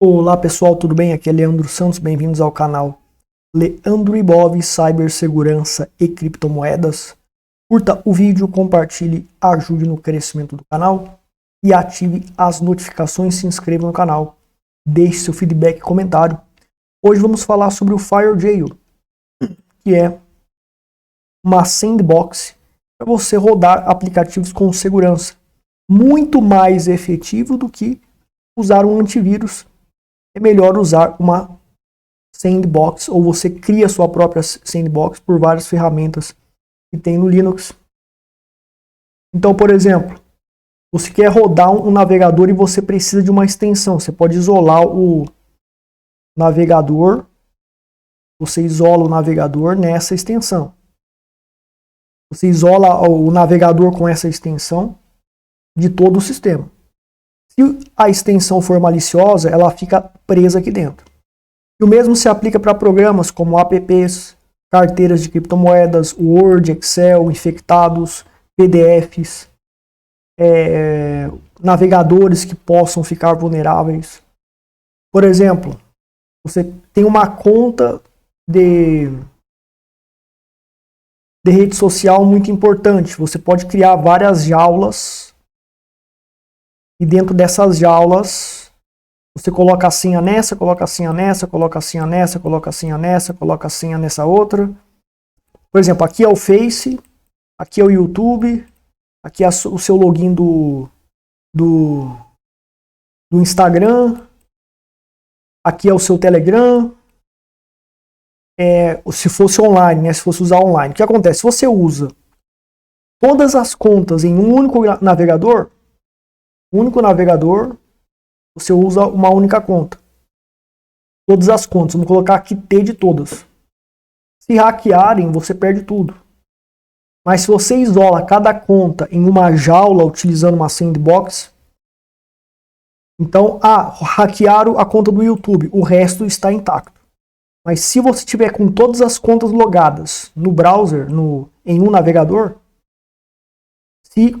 Olá pessoal, tudo bem? Aqui é Leandro Santos, bem-vindos ao canal Leandro Ibov, Cibersegurança e Criptomoedas. Curta o vídeo, compartilhe, ajude no crescimento do canal e ative as notificações, se inscreva no canal, deixe seu feedback e comentário. Hoje vamos falar sobre o FireJail, que é uma sandbox para você rodar aplicativos com segurança, muito mais efetivo do que usar um antivírus. É melhor usar uma sandbox, ou você cria sua própria sandbox por várias ferramentas que tem no Linux. Então, por exemplo, você quer rodar um navegador e você precisa de uma extensão. Você pode isolar o navegador, você isola o navegador nessa extensão. Você isola o navegador com essa extensão de todo o sistema. Se a extensão for maliciosa, ela fica presa aqui dentro. E o mesmo se aplica para programas como apps, carteiras de criptomoedas, Word, Excel, infectados, PDFs, navegadores que possam ficar vulneráveis. Por exemplo, você tem uma conta de rede social muito importante. Você pode criar várias jaulas e dentro dessas jaulas você coloca a senha nessa, coloca a senha nessa, coloca a senha nessa, coloca a senha nessa, coloca a senha nessa outra. Por exemplo, aqui é o Face, aqui é o YouTube, aqui é o seu login do Instagram, aqui é o seu Telegram. Se fosse online, né? Se fosse usar online. O que acontece? Se você usa todas as contas em um único navegador, você usa uma única conta. Todas as contas. Vamos colocar aqui T de todas. Se hackearem, você perde tudo. Mas se você isola cada conta em uma jaula utilizando uma sandbox, então, hackearam a conta do YouTube, o resto está intacto. Mas se você tiver com todas as contas logadas no browser, em um navegador, se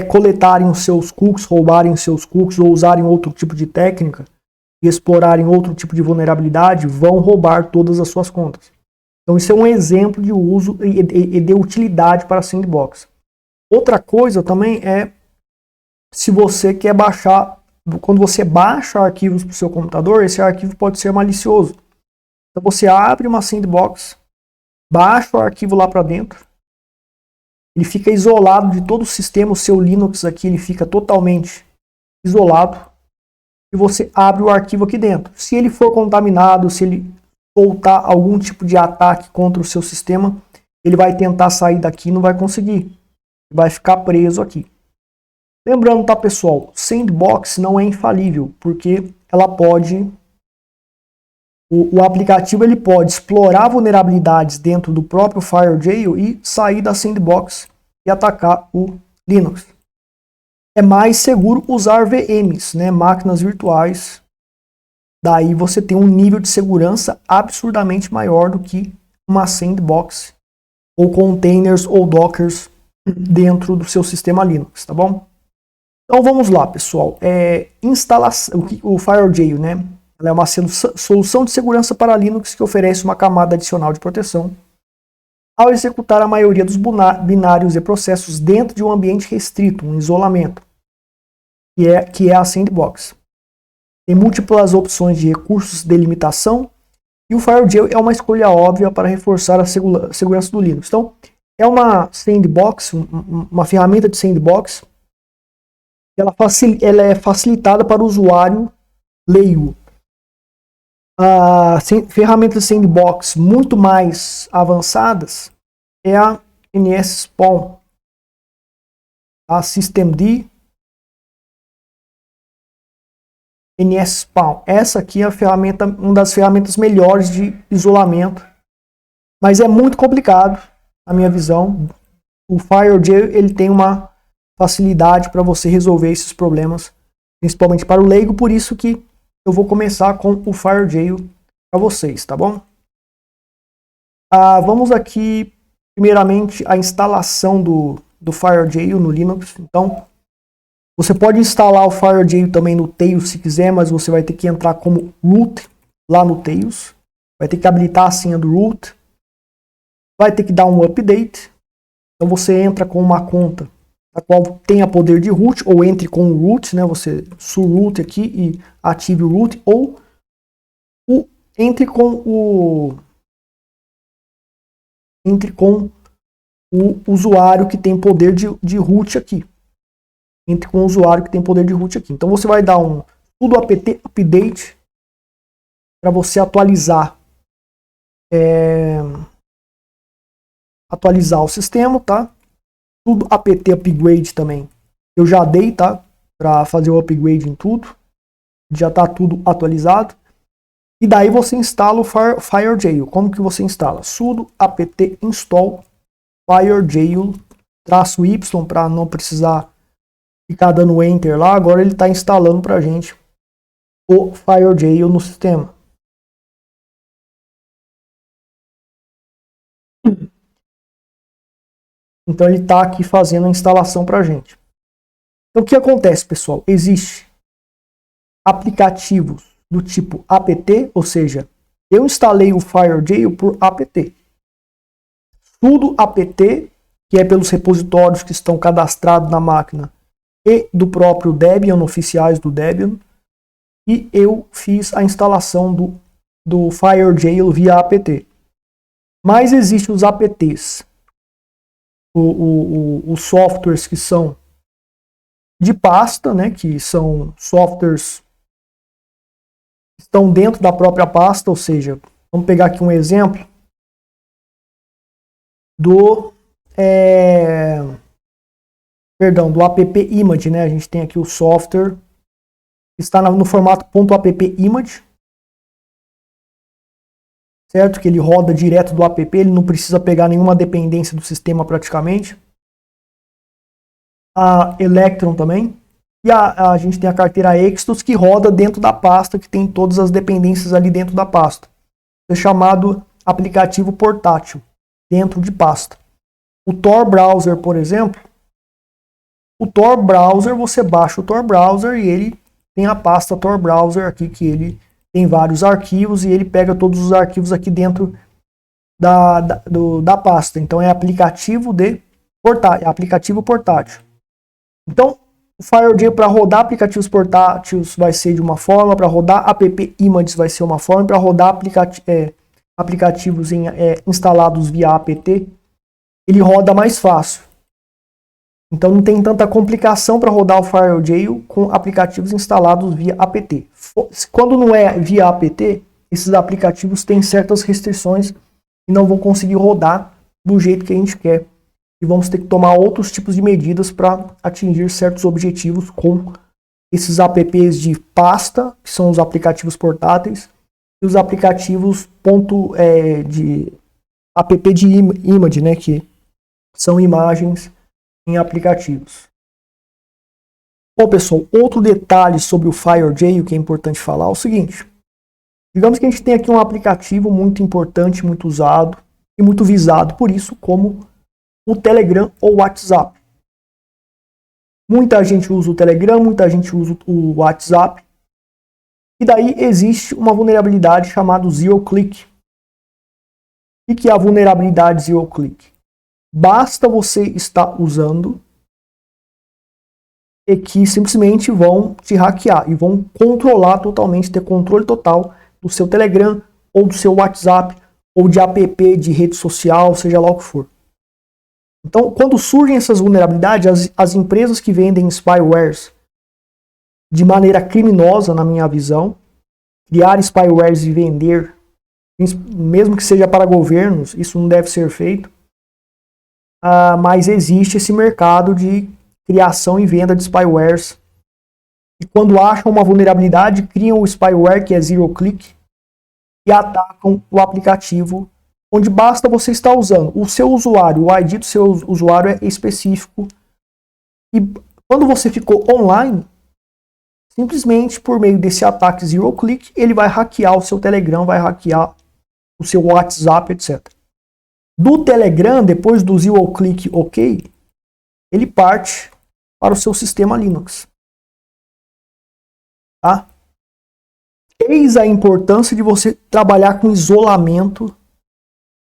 coletarem os seus cookies, roubarem os seus cookies ou usarem outro tipo de técnica e explorarem outro tipo de vulnerabilidade, vão roubar todas as suas contas. Então isso é um exemplo de uso e de utilidade para a sandbox. Outra coisa também é se você quer baixar, quando você baixa arquivos para o seu computador, esse arquivo pode ser malicioso. Então você abre uma sandbox, baixa o arquivo lá para dentro, ele fica isolado de todo o sistema, o seu Linux aqui ele fica totalmente isolado e você abre o arquivo aqui dentro. Se ele for contaminado, se ele soltar algum tipo de ataque contra o seu sistema, ele vai tentar sair daqui e não vai conseguir. Vai ficar preso aqui. Lembrando, tá pessoal, sandbox não é infalível, porque ela pode... O aplicativo ele pode explorar vulnerabilidades dentro do próprio FireJail e sair da sandbox e atacar o Linux. É mais seguro usar VMs, né, máquinas virtuais. Daí você tem um nível de segurança absurdamente maior do que uma sandbox ou containers ou dockers dentro do seu sistema Linux, tá bom? Então vamos lá, pessoal. Instalação, o FireJail, né? Ela é uma solução de segurança para Linux que oferece uma camada adicional de proteção ao executar a maioria dos binários e processos dentro de um ambiente restrito, um isolamento, que é a sandbox. Tem múltiplas opções de recursos de limitação e o FireJail é uma escolha óbvia para reforçar a segurança do Linux. Então, é uma sandbox, uma ferramenta de sandbox, ela é facilitada para o usuário leigo. Ferramentas sandbox muito mais avançadas é a NSSpawn, a Systemd, NSSpawn. Essa aqui é a ferramenta, uma das ferramentas melhores de isolamento, mas é muito complicado, na minha visão. O FireJail ele tem uma facilidade para você resolver esses problemas, principalmente para o leigo, por isso que eu vou começar com o FireJail para vocês, tá bom? Vamos aqui, primeiramente, a instalação do FireJail no Linux. Então, Você pode instalar o FireJail também no Tails se quiser, mas você vai ter que entrar como root lá no Tails. Vai ter que habilitar a senha do root. Vai ter que dar um update. Então você entra com uma conta a qual tenha poder de root, ou entre com o root, né? Você surroot aqui e ative o root, ou entre com o usuário que tem poder de root aqui. Entre com o usuário que tem poder de root aqui. Então você vai dar um sudo apt update para você atualizar o sistema, tá? Tudo apt upgrade também. Eu já dei, tá? Para fazer o upgrade em tudo. Já tá tudo atualizado. E daí você instala o FireJail. Como que você instala? Sudo apt install FireJail -y para não precisar ficar dando enter lá. Agora ele está instalando para a gente o FireJail no sistema. Então ele está aqui fazendo a instalação para a gente. Então o que acontece, pessoal? Existe aplicativos do tipo apt, ou seja, eu instalei o FireJail por apt. Sudo apt, que é pelos repositórios que estão cadastrados na máquina e do próprio Debian, oficiais do Debian, e eu fiz a instalação do FireJail via apt. Mas existem os apts, os softwares que são de pasta, né, que são softwares que estão dentro da própria pasta, ou seja, vamos pegar aqui um exemplo do app-image, né? A gente tem aqui o software que está no formato .app-image, certo? Que ele roda direto do app, ele não precisa pegar nenhuma dependência do sistema praticamente. A Electron também. E a gente tem a carteira Extos que roda dentro da pasta, que tem todas as dependências ali dentro da pasta. É chamado aplicativo portátil, dentro de pasta. O Tor Browser, por exemplo, o Tor Browser, você baixa o Tor Browser e ele tem a pasta Tor Browser aqui, que ele tem vários arquivos e ele pega todos os arquivos aqui dentro da pasta. Então é aplicativo portátil. Então o FireJail para rodar aplicativos portáteis vai ser de uma forma, para rodar app-images vai ser uma forma, para rodar aplicativos instalados via apt, ele roda mais fácil. Então não tem tanta complicação para rodar o FireJail com aplicativos instalados via apt. Quando não é via apt, esses aplicativos têm certas restrições e não vão conseguir rodar do jeito que a gente quer. E vamos ter que tomar outros tipos de medidas para atingir certos objetivos com esses apps de pasta, que são os aplicativos portáteis, e os aplicativos de app de image, né, que são imagens em aplicativos. Bom, pessoal, outro detalhe sobre o FireJail que é importante falar é o seguinte. Digamos que a gente tem aqui um aplicativo muito importante, muito usado e muito visado por isso, como o Telegram ou o WhatsApp. Muita gente usa o Telegram, muita gente usa o WhatsApp. E daí existe uma vulnerabilidade chamada Zero Click. O que é a vulnerabilidade Zero Click? Basta você estar usando e que simplesmente vão te hackear e vão controlar totalmente, ter controle total do seu Telegram ou do seu WhatsApp ou de app de rede social, seja lá o que for. Então, quando surgem essas vulnerabilidades, as empresas que vendem spywares de maneira criminosa, na minha visão, criar spywares e vender, mesmo que seja para governos, isso não deve ser feito, mas existe esse mercado de criação e venda de spywares. E quando acham uma vulnerabilidade, criam o spyware, que é Zero Click, e atacam o aplicativo, onde basta você estar usando o seu usuário, o ID do seu usuário é específico. E quando você ficou online, simplesmente por meio desse ataque Zero Click, ele vai hackear o seu Telegram, vai hackear o seu WhatsApp, etc. Do Telegram, depois do Zero Click OK, ele parte para o seu sistema Linux. Tá? Eis a importância de você trabalhar com isolamento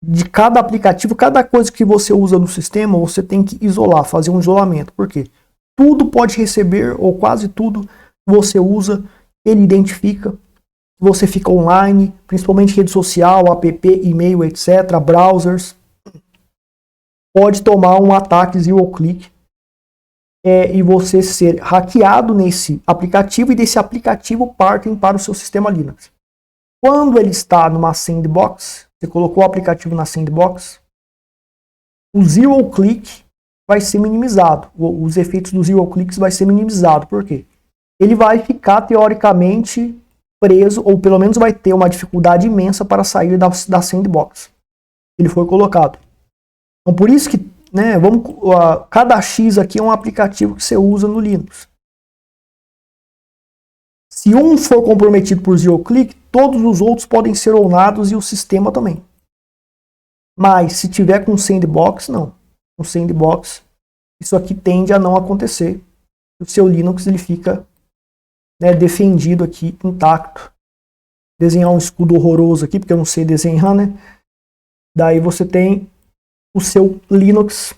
de cada aplicativo, cada coisa que você usa no sistema, você tem que isolar, fazer um isolamento. Por quê? Tudo pode receber, ou quase tudo que você usa, ele identifica. Você fica online, principalmente rede social, app, e-mail, etc., browsers. Pode tomar um ataque zero click e você ser hackeado nesse aplicativo, e desse aplicativo partem para o seu sistema Linux. Quando ele está numa sandbox, você colocou o aplicativo na sandbox, o zero click vai ser minimizado. Os efeitos do zero click vai ser minimizado. Por quê? Ele vai ficar teoricamente preso, ou pelo menos vai ter uma dificuldade imensa para sair da sandbox. Ele foi colocado. Então por isso que, né, cada X aqui é um aplicativo que você usa no Linux. Se um for comprometido por zero click, todos os outros podem ser onados e o sistema também. Mas se tiver com sandbox, não. Com sandbox, isso aqui tende a não acontecer. O seu Linux ele fica, né, defendido aqui, intacto. Desenhar um escudo horroroso aqui, porque eu não sei desenhar, né? Daí você tem o seu Linux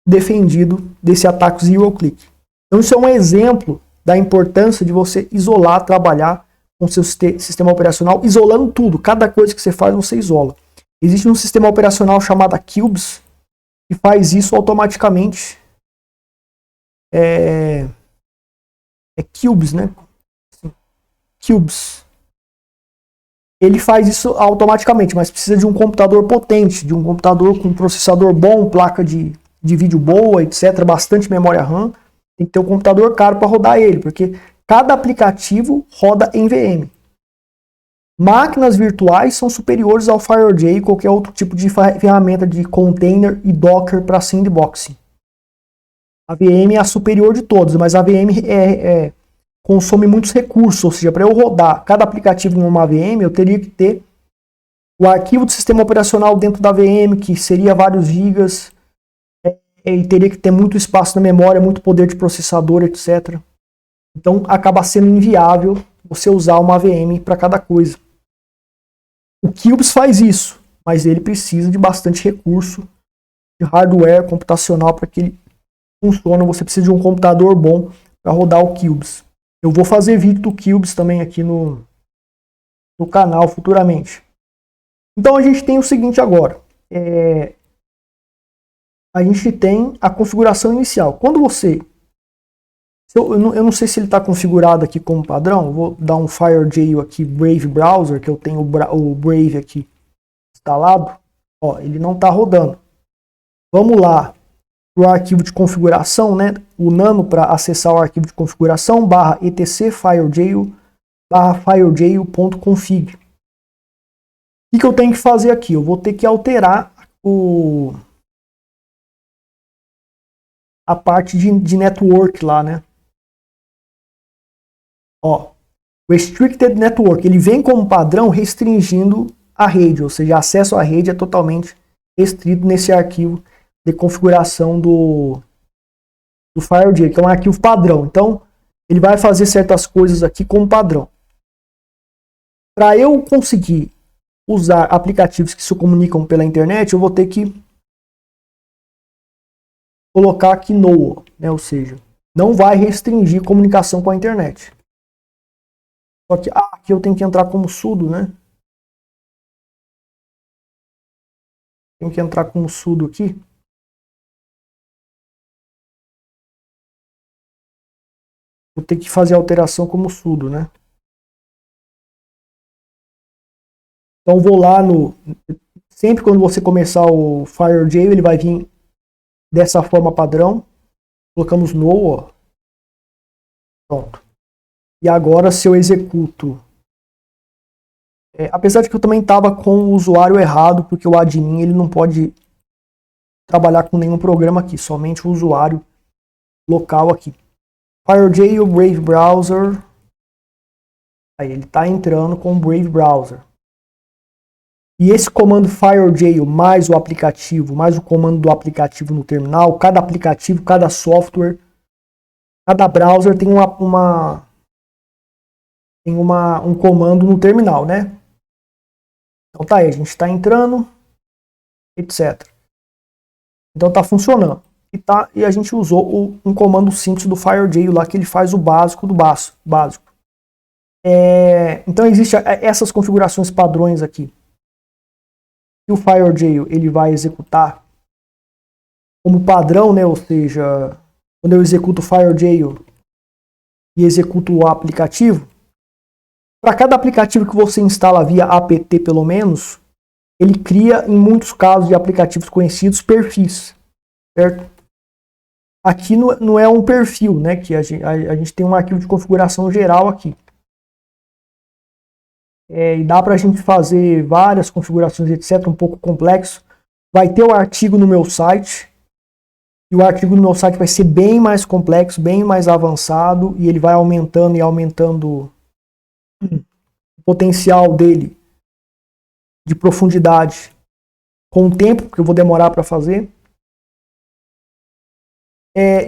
defendido desse ataque zero click. Então isso é um exemplo da importância de você isolar, trabalhar com o seu sistema operacional, isolando tudo. Cada coisa que você faz, você isola. Existe um sistema operacional chamado Cubes, que faz isso automaticamente. É Cubes, né? Cubes. Ele faz isso automaticamente, mas precisa de um computador potente, de um computador com processador bom, placa de vídeo boa, etc. Bastante memória RAM. Tem que ter um computador caro para rodar ele, porque cada aplicativo roda em VM. Máquinas virtuais são superiores ao FireJ e qualquer outro tipo de ferramenta de container e Docker para sandboxing. A VM é a superior de todas, mas a VM consome muitos recursos, ou seja, para eu rodar cada aplicativo em uma VM, eu teria que ter o arquivo do sistema operacional dentro da VM, que seria vários gigas, e teria que ter muito espaço na memória, muito poder de processador, etc. Então acaba sendo inviável você usar uma VM para cada coisa. O Cubes faz isso, mas ele precisa de bastante recurso de hardware computacional para que ele funcione. Você precisa de um computador bom para rodar o Cubes. Eu vou fazer vídeo do Cubes também aqui no canal futuramente. Então a gente tem o seguinte agora. A gente tem a configuração inicial. Quando você... Eu não sei se ele está configurado aqui como padrão. Eu vou dar um FireJ aqui, Brave Browser, que eu tenho o Brave aqui instalado. Ó, ele não está rodando. Vamos lá para o arquivo de configuração, né? O nano para acessar o arquivo de configuração, /etc FireJ, /fireJ.config. O que eu tenho que fazer aqui? Eu vou ter que alterar a parte de network lá, né? Ó, Restricted Network, ele vem como padrão restringindo a rede, ou seja, acesso à rede é totalmente restrito nesse arquivo de configuração do FireJ, que é um arquivo padrão. Então, ele vai fazer certas coisas aqui como padrão. Para eu conseguir usar aplicativos que se comunicam pela internet, eu vou ter que colocar aqui no, né? Ou seja, não vai restringir comunicação com a internet. Só que aqui eu tenho que entrar como sudo, né? Tenho que entrar como sudo aqui. Vou ter que fazer a alteração como sudo, né? Então vou lá no... Sempre quando você começar o FireJ, ele vai vir dessa forma padrão. Colocamos no, ó. Pronto. E agora se eu executo... apesar de que eu também estava com o usuário errado, porque o admin ele não pode trabalhar com nenhum programa aqui, somente o usuário local aqui. FireJ, o Brave Browser. Aí ele está entrando com o Brave Browser. E esse comando FireJ mais o aplicativo, mais o comando do aplicativo no terminal, cada aplicativo, cada software Cada browser tem um comando no terminal, né? Então tá aí, a gente está entrando, etc. Então tá funcionando. E a gente usou um comando simples do FireJail lá, que ele faz o básico do básico. Então existem essas configurações padrões aqui. E o FireJail ele vai executar como padrão, né? Ou seja, quando eu executo o FireJail e executo o aplicativo, para cada aplicativo que você instala via apt pelo menos, ele cria, em muitos casos de aplicativos conhecidos, perfis, certo? Aqui não é um perfil, né? Que a gente tem um arquivo de configuração geral aqui. E dá para a gente fazer várias configurações, etc. Um pouco complexo. Vai ter o artigo no meu site. E o artigo no meu site vai ser bem mais complexo, bem mais avançado. E ele vai aumentando e aumentando o potencial dele de profundidade com o tempo que eu vou demorar para fazer.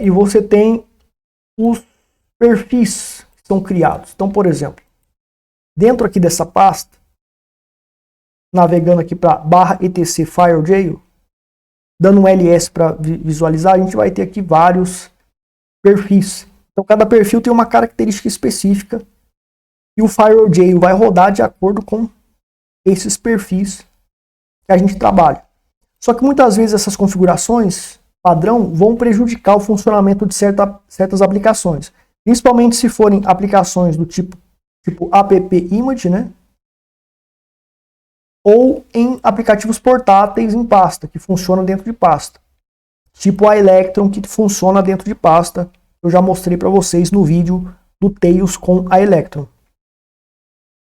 E você tem os perfis que são criados. Então, por exemplo, dentro aqui dessa pasta, navegando aqui para /etc FireJail, dando um ls para visualizar, a gente vai ter aqui vários perfis. Então, cada perfil tem uma característica específica e o FireJail vai rodar de acordo com esses perfis que a gente trabalha. Só que muitas vezes essas configurações padrão vão prejudicar o funcionamento de certas aplicações, principalmente se forem aplicações do tipo app-image, né? Ou em aplicativos portáteis em pasta, que funcionam dentro de pasta. Tipo a Electron, que funciona dentro de pasta. Eu já mostrei para vocês no vídeo do Tails com a Electron.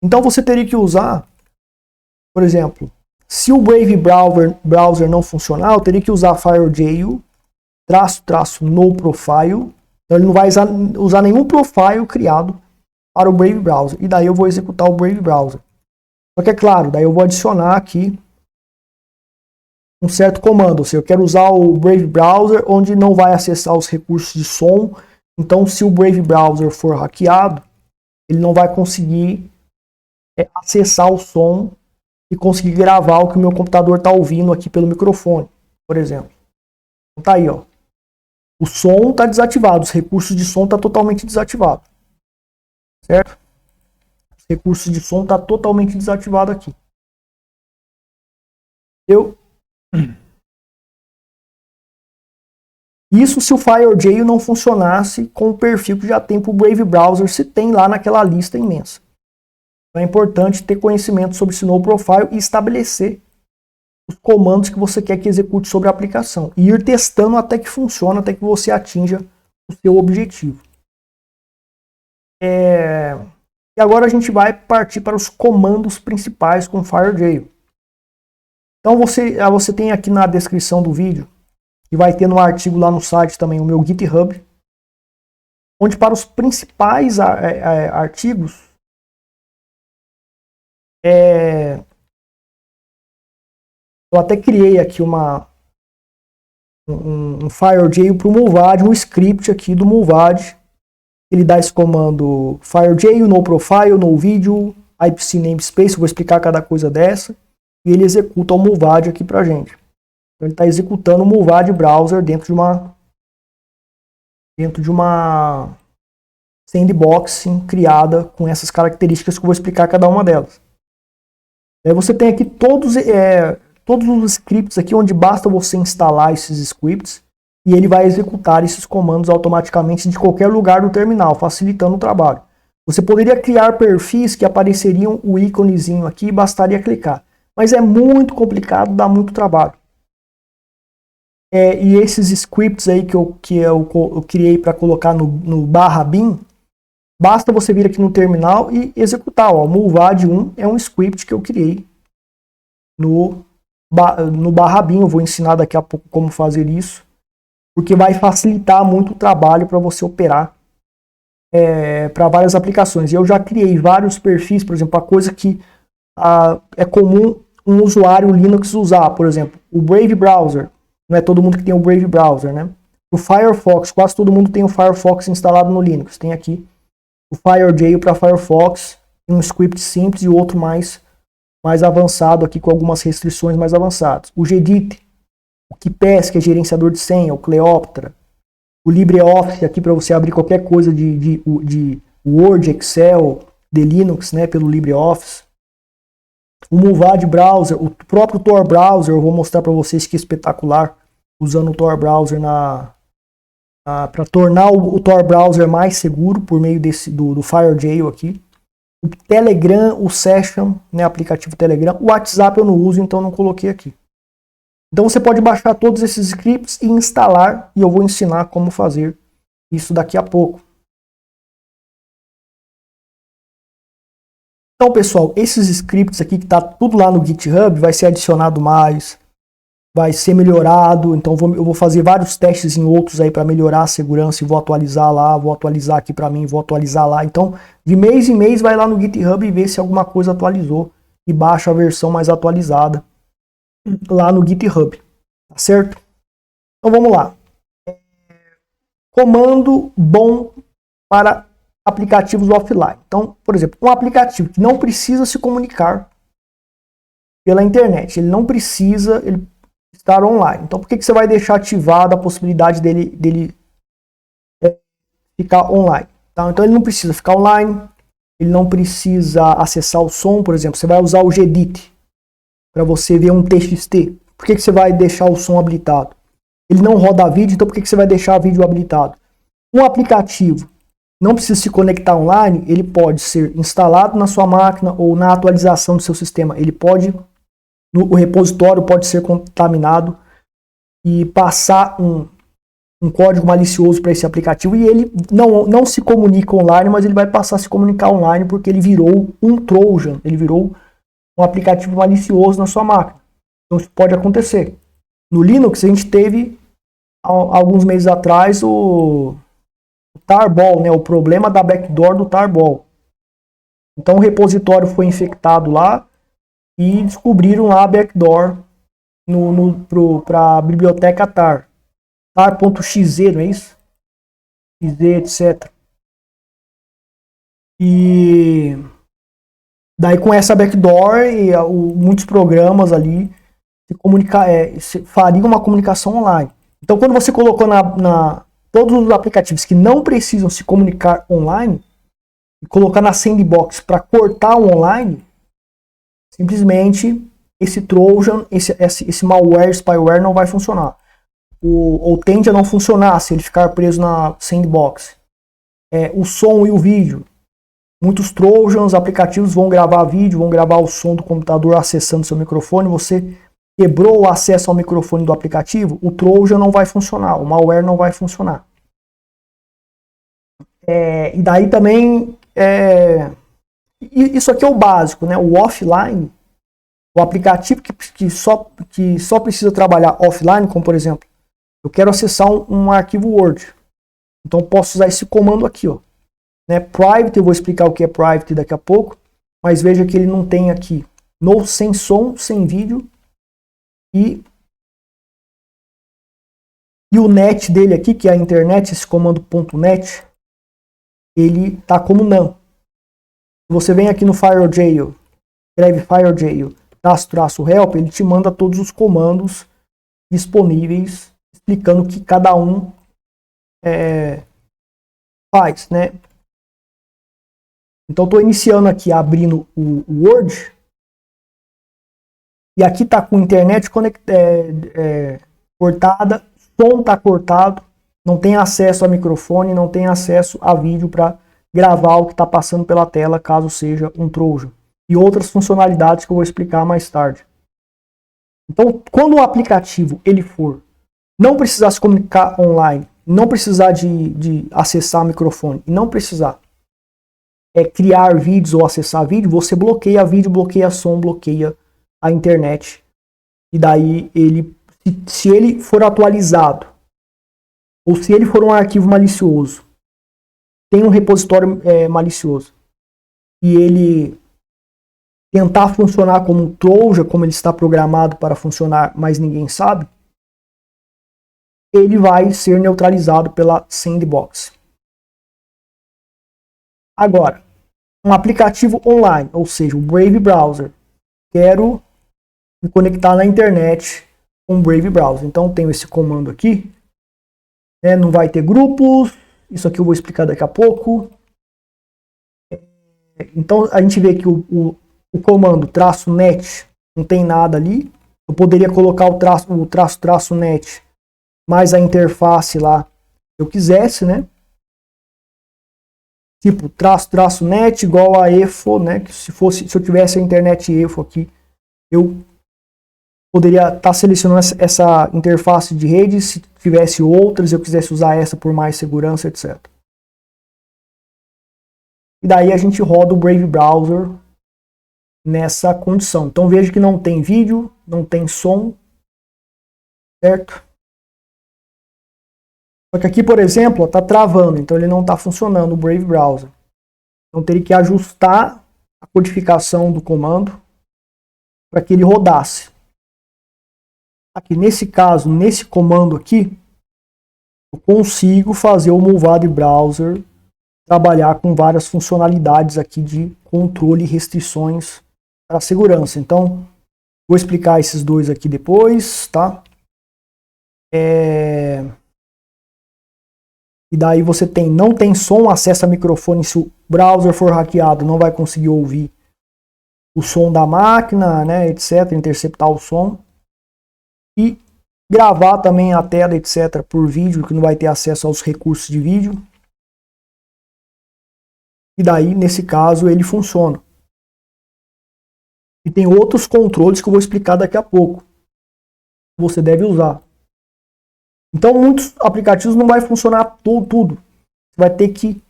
Então você teria que usar, por exemplo, se o Brave Browser não funcionar, eu teria que usar FireJail, --no profile. Então ele não vai usar nenhum profile criado para o Brave Browser. E daí eu vou executar o Brave Browser. Só que é claro, daí eu vou adicionar aqui um certo comando. Ou seja, eu quero usar o Brave Browser onde não vai acessar os recursos de som. Então se o Brave Browser for hackeado, ele não vai conseguir acessar o som e conseguir gravar o que o meu computador está ouvindo aqui pelo microfone, por exemplo. Então tá aí, ó. O som está desativado, os recursos de som estão totalmente desativados. Certo? Os recursos de som estão totalmente desativados aqui. Isso se o FireJail não funcionasse com o perfil que já tem para o Brave Browser, se tem lá naquela lista imensa. Então é importante ter conhecimento sobre esse no profile e estabelecer os comandos que você quer que execute sobre a aplicação. E ir testando até que funcione, até que você atinja o seu objetivo. E agora a gente vai partir para os comandos principais com FireJail. Então você tem aqui na descrição do vídeo, e vai ter no artigo lá no site também o meu GitHub, onde para os principais artigos, eu até criei aqui um FireJail para o Muvad, um script aqui do Muvad. Ele dá esse comando FireJail, no profile, no video, IPC namespace, eu vou explicar cada coisa dessa. E ele executa o Muvad aqui pra gente. Então ele está executando o Muvad Browser dentro de uma sandbox criada com essas características que eu vou explicar cada uma delas. Aí você tem aqui todos os scripts aqui, onde basta você instalar esses scripts e ele vai executar esses comandos automaticamente de qualquer lugar do terminal, facilitando o trabalho. Você poderia criar perfis que apareceriam o íconezinho aqui e bastaria clicar. Mas é muito complicado, dá muito trabalho. E esses scripts aí que eu criei para colocar no /bin, basta você vir aqui no terminal e executar. O Muvad1 é um script que eu criei no /bin. Eu vou ensinar daqui a pouco como fazer isso, porque vai facilitar muito o trabalho para você operar para várias aplicações. E eu já criei vários perfis, por exemplo, a coisa que é comum um usuário Linux usar, por exemplo, o Brave Browser. Não é todo mundo que tem o Brave Browser, né? O Firefox, quase todo mundo tem o Firefox instalado no Linux. Tem aqui o FireJail para Firefox, um script simples e outro mais avançado aqui com algumas restrições mais avançadas. O Gedit, o KeePass, que é gerenciador de senha, o Cleopatra, o LibreOffice aqui para você abrir qualquer coisa de Word, Excel, de Linux, né, pelo LibreOffice. O Muvad Browser, o próprio Tor Browser, eu vou mostrar para vocês que é espetacular, usando o Tor Browser para tornar o Tor Browser mais seguro por meio do FireJail aqui. O Telegram, o Session, né, aplicativo Telegram. O WhatsApp eu não uso, então não coloquei aqui. Então você pode baixar todos esses scripts e instalar, e eu vou ensinar como fazer isso daqui a pouco. Então, pessoal, esses scripts aqui que está tudo lá no GitHub, vai ser adicionado mais, vai ser melhorado. Então eu vou fazer vários testes em outros aí para melhorar a segurança e vou atualizar lá, vou atualizar aqui para mim, vou atualizar lá. Então, de mês em mês vai lá no GitHub e vê se alguma coisa atualizou e baixa a versão mais atualizada lá no GitHub, tá certo? Então vamos lá. Comando bom para aplicativos offline. Então, por exemplo, um aplicativo que não precisa se comunicar pela internet, ele não precisa estar online. Então, por que você vai deixar ativada a possibilidade dele ficar online? Tá? Então, ele não precisa ficar online, ele não precisa acessar o som, por exemplo, você vai usar o Gedit para você ver um TXT. Por que você vai deixar o som habilitado? Ele não roda vídeo, então por que você vai deixar vídeo habilitado? Um aplicativo não precisa se conectar online, ele pode ser instalado na sua máquina ou na atualização do seu sistema. Ele pode, o repositório pode ser contaminado e passar um código malicioso para esse aplicativo e ele não se comunica online, mas ele vai passar a se comunicar online porque ele virou um Trojan, ele virou um aplicativo malicioso na sua máquina. Então isso pode acontecer. No Linux a gente teve, alguns meses atrás, o Tarball, né, o problema da backdoor do Tarball. Então o repositório foi infectado lá e descobriram lá a backdoor para a biblioteca tar. tar.exe, não é isso? exe, etc. E daí com essa backdoor muitos programas ali fariam uma comunicação online. Então quando você colocou todos os aplicativos que não precisam se comunicar online e colocar na sandbox para cortar o online, simplesmente esse Trojan, esse malware, spyware não vai funcionar. Ou tende a não funcionar se ele ficar preso na sandbox. O som e o vídeo. Muitos Trojans, aplicativos vão gravar vídeo, vão gravar o som do computador acessando seu microfone. Você quebrou o acesso ao microfone do aplicativo, o Trojan não vai funcionar, o malware não vai funcionar. E daí também, isso aqui é o básico, né? O offline, o aplicativo que só precisa trabalhar offline, como por exemplo, eu quero acessar um arquivo Word. Então posso usar esse comando aqui, ó, né? Private, eu vou explicar o que é private daqui a pouco, mas veja que ele não tem aqui sem som, sem vídeo. E o net dele aqui, que é a internet, esse comando .net, ele está como não. Você vem aqui no FireJail, escreve FireJail, --help, ele te manda todos os comandos disponíveis, explicando o que cada um faz, né? Então estou iniciando aqui, abrindo o Word. E aqui está com internet cortada, som está cortado, não tem acesso a microfone, não tem acesso a vídeo para gravar o que está passando pela tela, caso seja um Trojan. E outras funcionalidades que eu vou explicar mais tarde. Então, quando o aplicativo não precisar se comunicar online, não precisar de acessar microfone, e não precisar criar vídeos ou acessar vídeo, você bloqueia vídeo, bloqueia som, bloqueia a internet, e daí se ele for atualizado ou se ele for um arquivo malicioso, tem um repositório malicioso e ele tentar funcionar como um Trojan, como ele está programado para funcionar, mas ninguém sabe, ele vai ser neutralizado pela sandbox. Agora, um aplicativo online, ou seja, o Brave Browser. Quero me conectar na internet com o Brave Browser. Então, tenho esse comando aqui. Não vai ter grupos. Isso aqui eu vou explicar daqui a pouco. Então, a gente vê que o comando -net não tem nada ali. Eu poderia colocar o traço net mais a interface lá, se eu quisesse, né? Tipo, -net igual a EFO, né? Que se eu tivesse a internet EFO aqui, eu poderia estar selecionando essa interface de rede. Se tivesse outras, eu quisesse usar essa por mais segurança, etc. E daí a gente roda o Brave Browser nessa condição. Então veja que não tem vídeo, não tem som, certo? Só que aqui, por exemplo, está travando, então ele não está funcionando o Brave Browser. Então teria que ajustar a codificação do comando para que ele rodasse. Aqui nesse caso, nesse comando aqui, eu consigo fazer o Movado Browser trabalhar com várias funcionalidades aqui de controle e restrições para segurança. Então, vou explicar esses dois aqui depois, tá? E daí você não tem som, acessa microfone. Se o browser for hackeado, não vai conseguir ouvir o som da máquina, né, etc, interceptar o som. E gravar também a tela, etc, por vídeo, que não vai ter acesso aos recursos de vídeo. E daí, nesse caso, ele funciona. E tem outros controles que eu vou explicar daqui a pouco. Você deve usar. Então, muitos aplicativos não vai funcionar tudo. Você vai ter que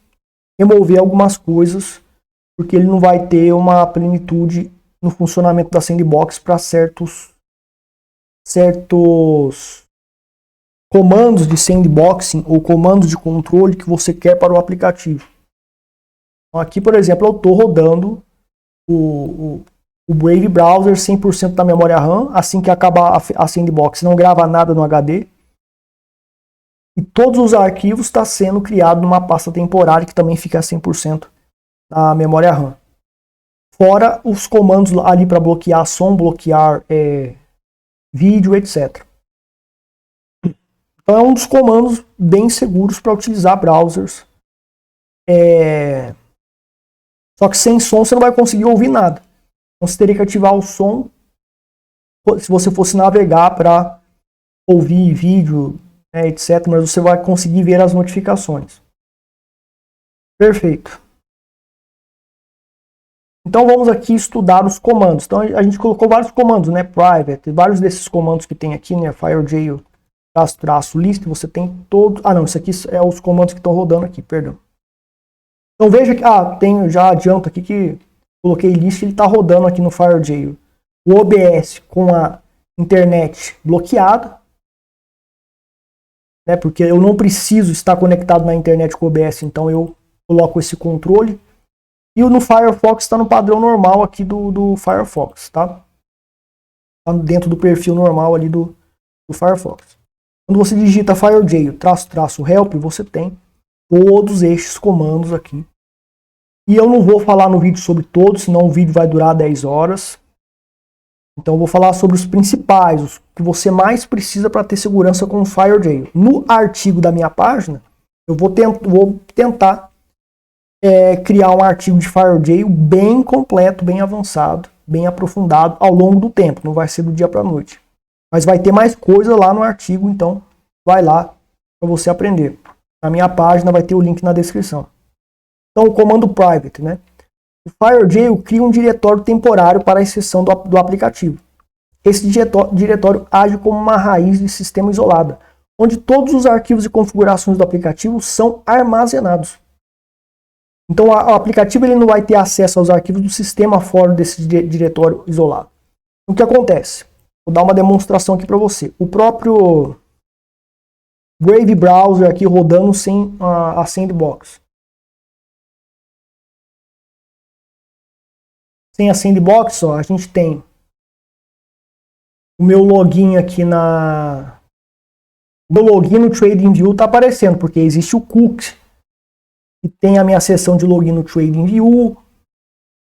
remover algumas coisas, porque ele não vai ter uma plenitude no funcionamento da sandbox para certos comandos de sandboxing ou comandos de controle que você quer para o aplicativo. Então, aqui, por exemplo, eu estou rodando o Brave Browser 100% da memória RAM. Assim que acabar a sandbox, não grava nada no HD. E todos os arquivos estão sendo criados numa pasta temporária que também fica 100% na memória RAM. Fora os comandos ali para bloquear som, bloquear vídeo, etc. Então é um dos comandos bem seguros para utilizar browsers. Só que sem som você não vai conseguir ouvir nada. Então você teria que ativar o som se você fosse navegar para ouvir vídeo, etc. Mas você vai conseguir ver as notificações. Perfeito. Então vamos aqui estudar os comandos. Então a gente colocou vários comandos, né? Private, vários desses comandos que tem aqui, né? FireJail -list, você tem todos. Ah, não, isso aqui é os comandos que estão rodando aqui, perdão. Então veja que, já adianto aqui que coloquei list, ele está rodando aqui no FireJail. O OBS com a internet bloqueada, né? Porque eu não preciso estar conectado na internet com o OBS, então eu coloco esse controle. E no Firefox está no padrão normal aqui do Firefox, tá? Tá dentro do perfil normal ali do Firefox. Quando você digita FireJail --help, você tem todos estes comandos aqui. E eu não vou falar no vídeo sobre todos, senão o vídeo vai durar 10 horas. Então eu vou falar sobre os principais, os que você mais precisa para ter segurança com o FireJail. No artigo da minha página, eu vou tentar criar um artigo de FireJail bem completo, bem avançado, bem aprofundado ao longo do tempo. Não vai ser do dia para a noite. Mas vai ter mais coisa lá no artigo, então vai lá para você aprender. Na minha página vai ter o link na descrição. Então o comando private, né? O FireJail cria um diretório temporário para a exceção do aplicativo. Esse diretório age como uma raiz de sistema isolada, onde todos os arquivos e configurações do aplicativo são armazenados. Então o aplicativo ele não vai ter acesso aos arquivos do sistema fora desse diretório isolado. O que acontece? Vou dar uma demonstração aqui para você. O próprio Brave Browser aqui rodando sem a sandbox. Sem a sandbox, ó, a gente tem o meu login aqui O meu login no TradingView está aparecendo, porque existe o cookie, que tem a minha seção de login no TradingView,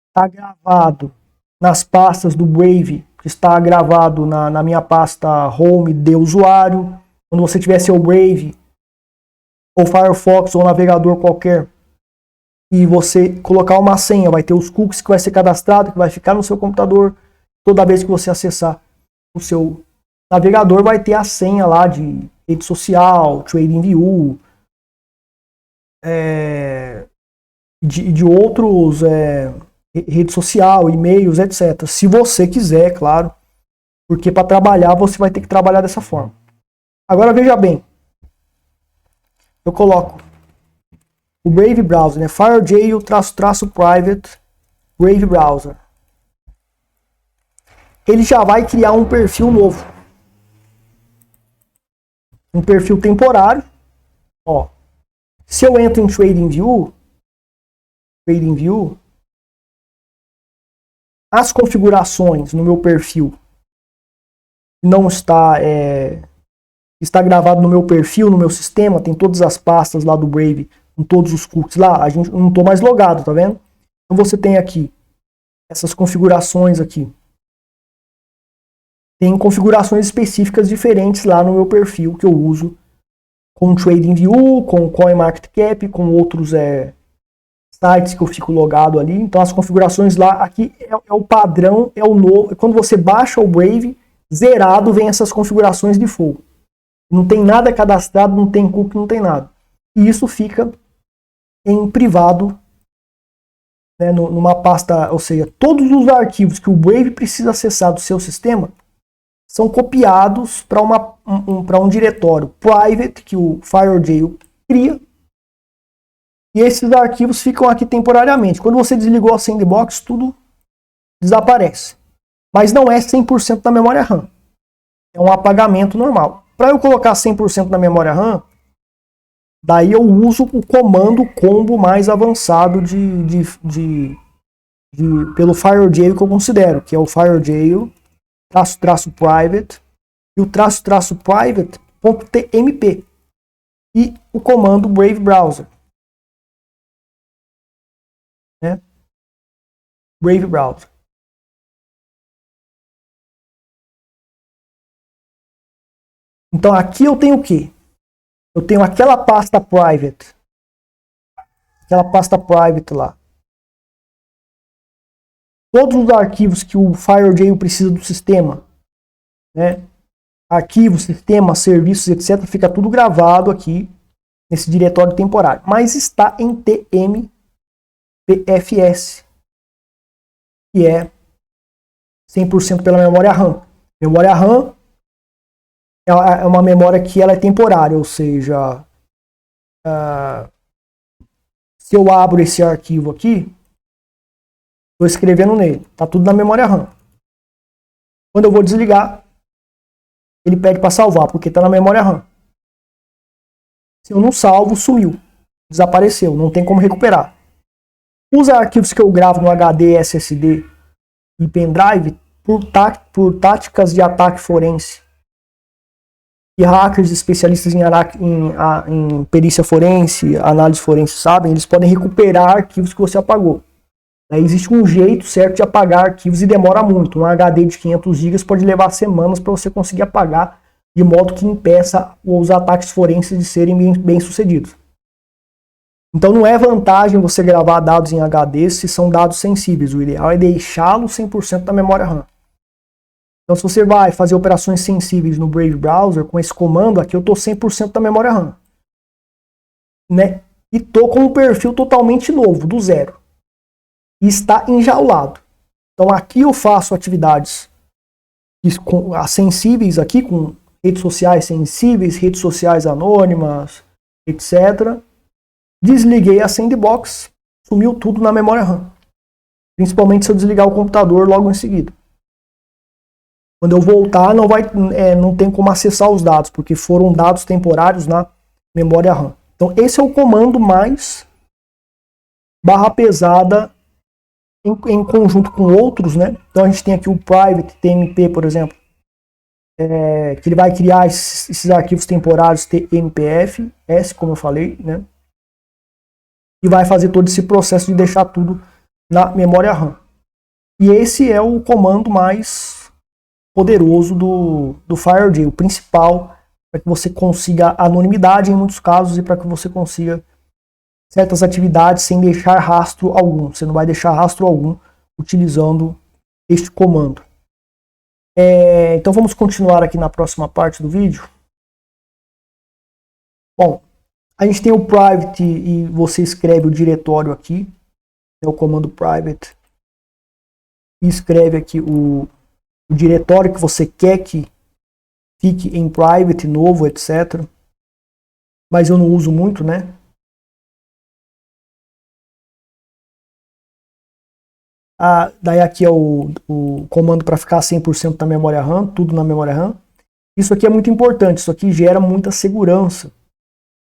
está gravado nas pastas do Brave, que está gravado na minha pasta Home de usuário. Quando você tiver seu Brave, ou Firefox, ou navegador qualquer, e você colocar uma senha, vai ter os cookies que vai ser cadastrado, que vai ficar no seu computador. Toda vez que você acessar o seu navegador, vai ter a senha lá de rede social, TradingView, de outros, rede social, e-mails, etc. Se você quiser, claro, porque para trabalhar você vai ter que trabalhar dessa forma. Agora veja bem, eu coloco o Brave Browser, né? FireJail _private Brave Browser. Ele já vai criar um perfil novo. Um perfil temporário. Ó, se eu entro em TradingView, as configurações no meu perfil não está gravado no meu perfil, no meu sistema, tem todas as pastas lá do Brave, com todos os cookies lá, a gente não estou mais logado, tá vendo? Então você tem aqui essas configurações aqui. Tem configurações específicas diferentes lá no meu perfil que eu uso com TradingView, com CoinMarketCap, com outros sites que eu fico logado ali. Então as configurações lá, aqui é o padrão, é o novo. Quando você baixa o Brave, zerado vem essas configurações de default. Não tem nada cadastrado, não tem cookie, não tem nada. E isso fica em privado, né, numa pasta, ou seja, todos os arquivos que o Brave precisa acessar do seu sistema são copiados para um diretório private que o FireJail cria. E esses arquivos ficam aqui temporariamente. Quando você desligou a Sandbox, tudo desaparece. Mas não é 100% da memória RAM. É um apagamento normal. Para eu colocar 100% na memória RAM, daí eu uso o comando combo mais avançado pelo FireJail que eu considero, que é o FireJail _private e o _private.tmp e o comando Brave Browser, né? Brave Browser. Então aqui eu tenho o quê? Eu tenho aquela pasta private lá. Todos os arquivos que o FireJail precisa do sistema, né? Arquivos, sistemas, serviços, etc. Fica tudo gravado aqui nesse diretório temporário. Mas está em TMPFS, que é 100% pela memória RAM. Memória RAM é uma memória que ela é temporária, ou seja, se eu abro esse arquivo aqui, estou escrevendo nele, está tudo na memória RAM. Quando eu vou desligar, ele pede para salvar, porque está na memória RAM. Se eu não salvo, sumiu, desapareceu, não tem como recuperar. Os arquivos que eu gravo no HD, SSD e pendrive, por táticas de ataque forense, e hackers especialistas em perícia forense, análise forense, sabem, eles podem recuperar arquivos que você apagou. Existe um jeito certo de apagar arquivos e demora muito. Um HD de 500 GB pode levar semanas para você conseguir apagar, de modo que impeça os ataques forenses de serem bem sucedidos. Então não é vantagem você gravar dados em HD se são dados sensíveis. O ideal é deixá-los 100% da memória RAM. Então se você vai fazer operações sensíveis no Brave Browser, com esse comando aqui eu estou 100% da memória RAM. Né? E estou com um perfil totalmente novo, do zero. E está enjaulado. Então aqui eu faço atividades sensíveis aqui, com redes sociais sensíveis, redes sociais anônimas, etc. Desliguei a Sandbox, sumiu tudo na memória RAM. Principalmente se eu desligar o computador logo em seguida. Quando eu voltar, não tem como acessar os dados, porque foram dados temporários na memória RAM. Então esse é o comando mais barra pesada em conjunto com outros, né? Então a gente tem aqui o private TMP, por exemplo, que ele vai criar esses arquivos temporários TMPF, como eu falei, né? E vai fazer todo esse processo de deixar tudo na memória RAM. E esse é o comando mais poderoso do FireJail, o principal, para que você consiga anonimidade em muitos casos e para que você consiga certas atividades sem deixar rastro algum. Você não vai deixar rastro algum utilizando este comando. Então vamos continuar aqui na próxima parte do vídeo. Bom, a gente tem o private e você escreve o diretório aqui, é o comando private, e escreve aqui o diretório que você quer que fique em private, novo, etc. Mas eu não uso muito, né? Daí aqui é o comando para ficar 100% na memória RAM, tudo na memória RAM. Isso aqui é muito importante, isso aqui gera muita segurança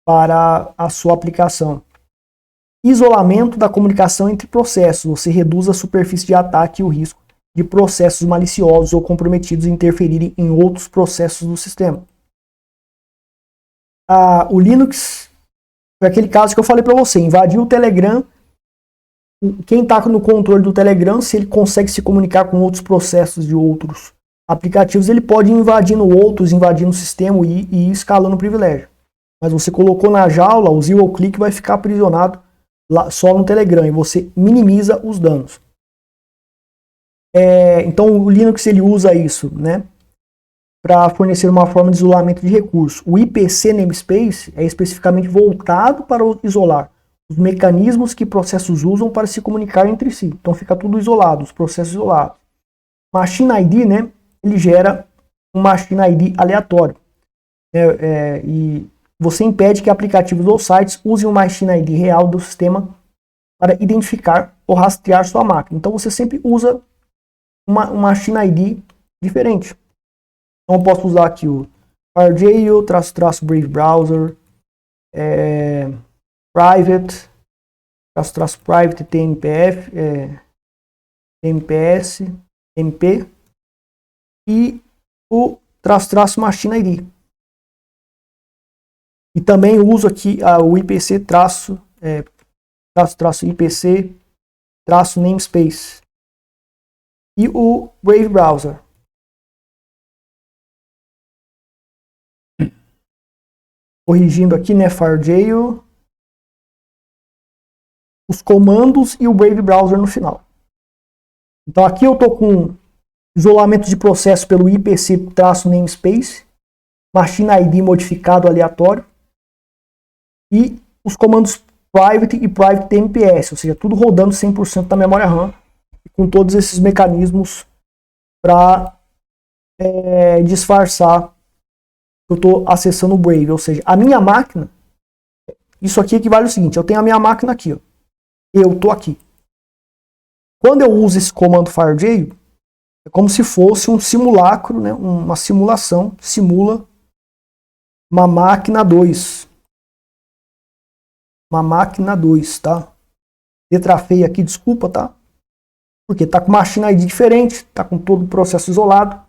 para a sua aplicação. Isolamento da comunicação entre processos. Você reduz a superfície de ataque e o risco de processos maliciosos ou comprometidos interferirem em outros processos do sistema. O Linux foi aquele caso que eu falei para você, invadiu o Telegram. Quem está no controle do Telegram, se ele consegue se comunicar com outros processos de outros aplicativos, ele pode ir invadindo outros, invadindo o sistema e ir escalando o privilégio. Mas você colocou na jaula, o zero click vai ficar aprisionado lá, só no Telegram, e você minimiza os danos. Então o Linux ele usa isso, né, para fornecer uma forma de isolamento de recursos. O IPC namespace é especificamente voltado para isolar os mecanismos que processos usam para se comunicar entre si. Então fica tudo isolado, os processos isolados. Machine ID, né, ele gera um Machine ID aleatório. E você impede que aplicativos ou sites usem o Machine ID real do sistema para identificar ou rastrear sua máquina. Então você sempre usa uma Machine ID diferente. Então eu posso usar aqui o FireJail, --Brave Browser, private, --private TMPF, TMPS, MP e o --Machine ID. E também uso aqui o IPC IPC namespace e o Brave Browser. Corrigindo aqui, né, FireJail, os comandos e o Brave Browser no final. Então aqui eu estou com isolamento de processo pelo IPC-namespace, Machine ID modificado aleatório e os comandos private e private TMPS, ou seja, tudo rodando 100% da memória RAM, com todos esses mecanismos para disfarçar que eu estou acessando o Brave. Ou seja, a minha máquina, isso aqui equivale ao seguinte, eu tenho a minha máquina aqui, ó, eu estou aqui. Quando eu uso esse comando FireJail, é como se fosse um simulacro, né, uma simulação, simula uma máquina 2. Uma máquina 2, tá? Letra feia aqui, desculpa, tá? Porque tá com Machine ID diferente, tá com todo o processo isolado.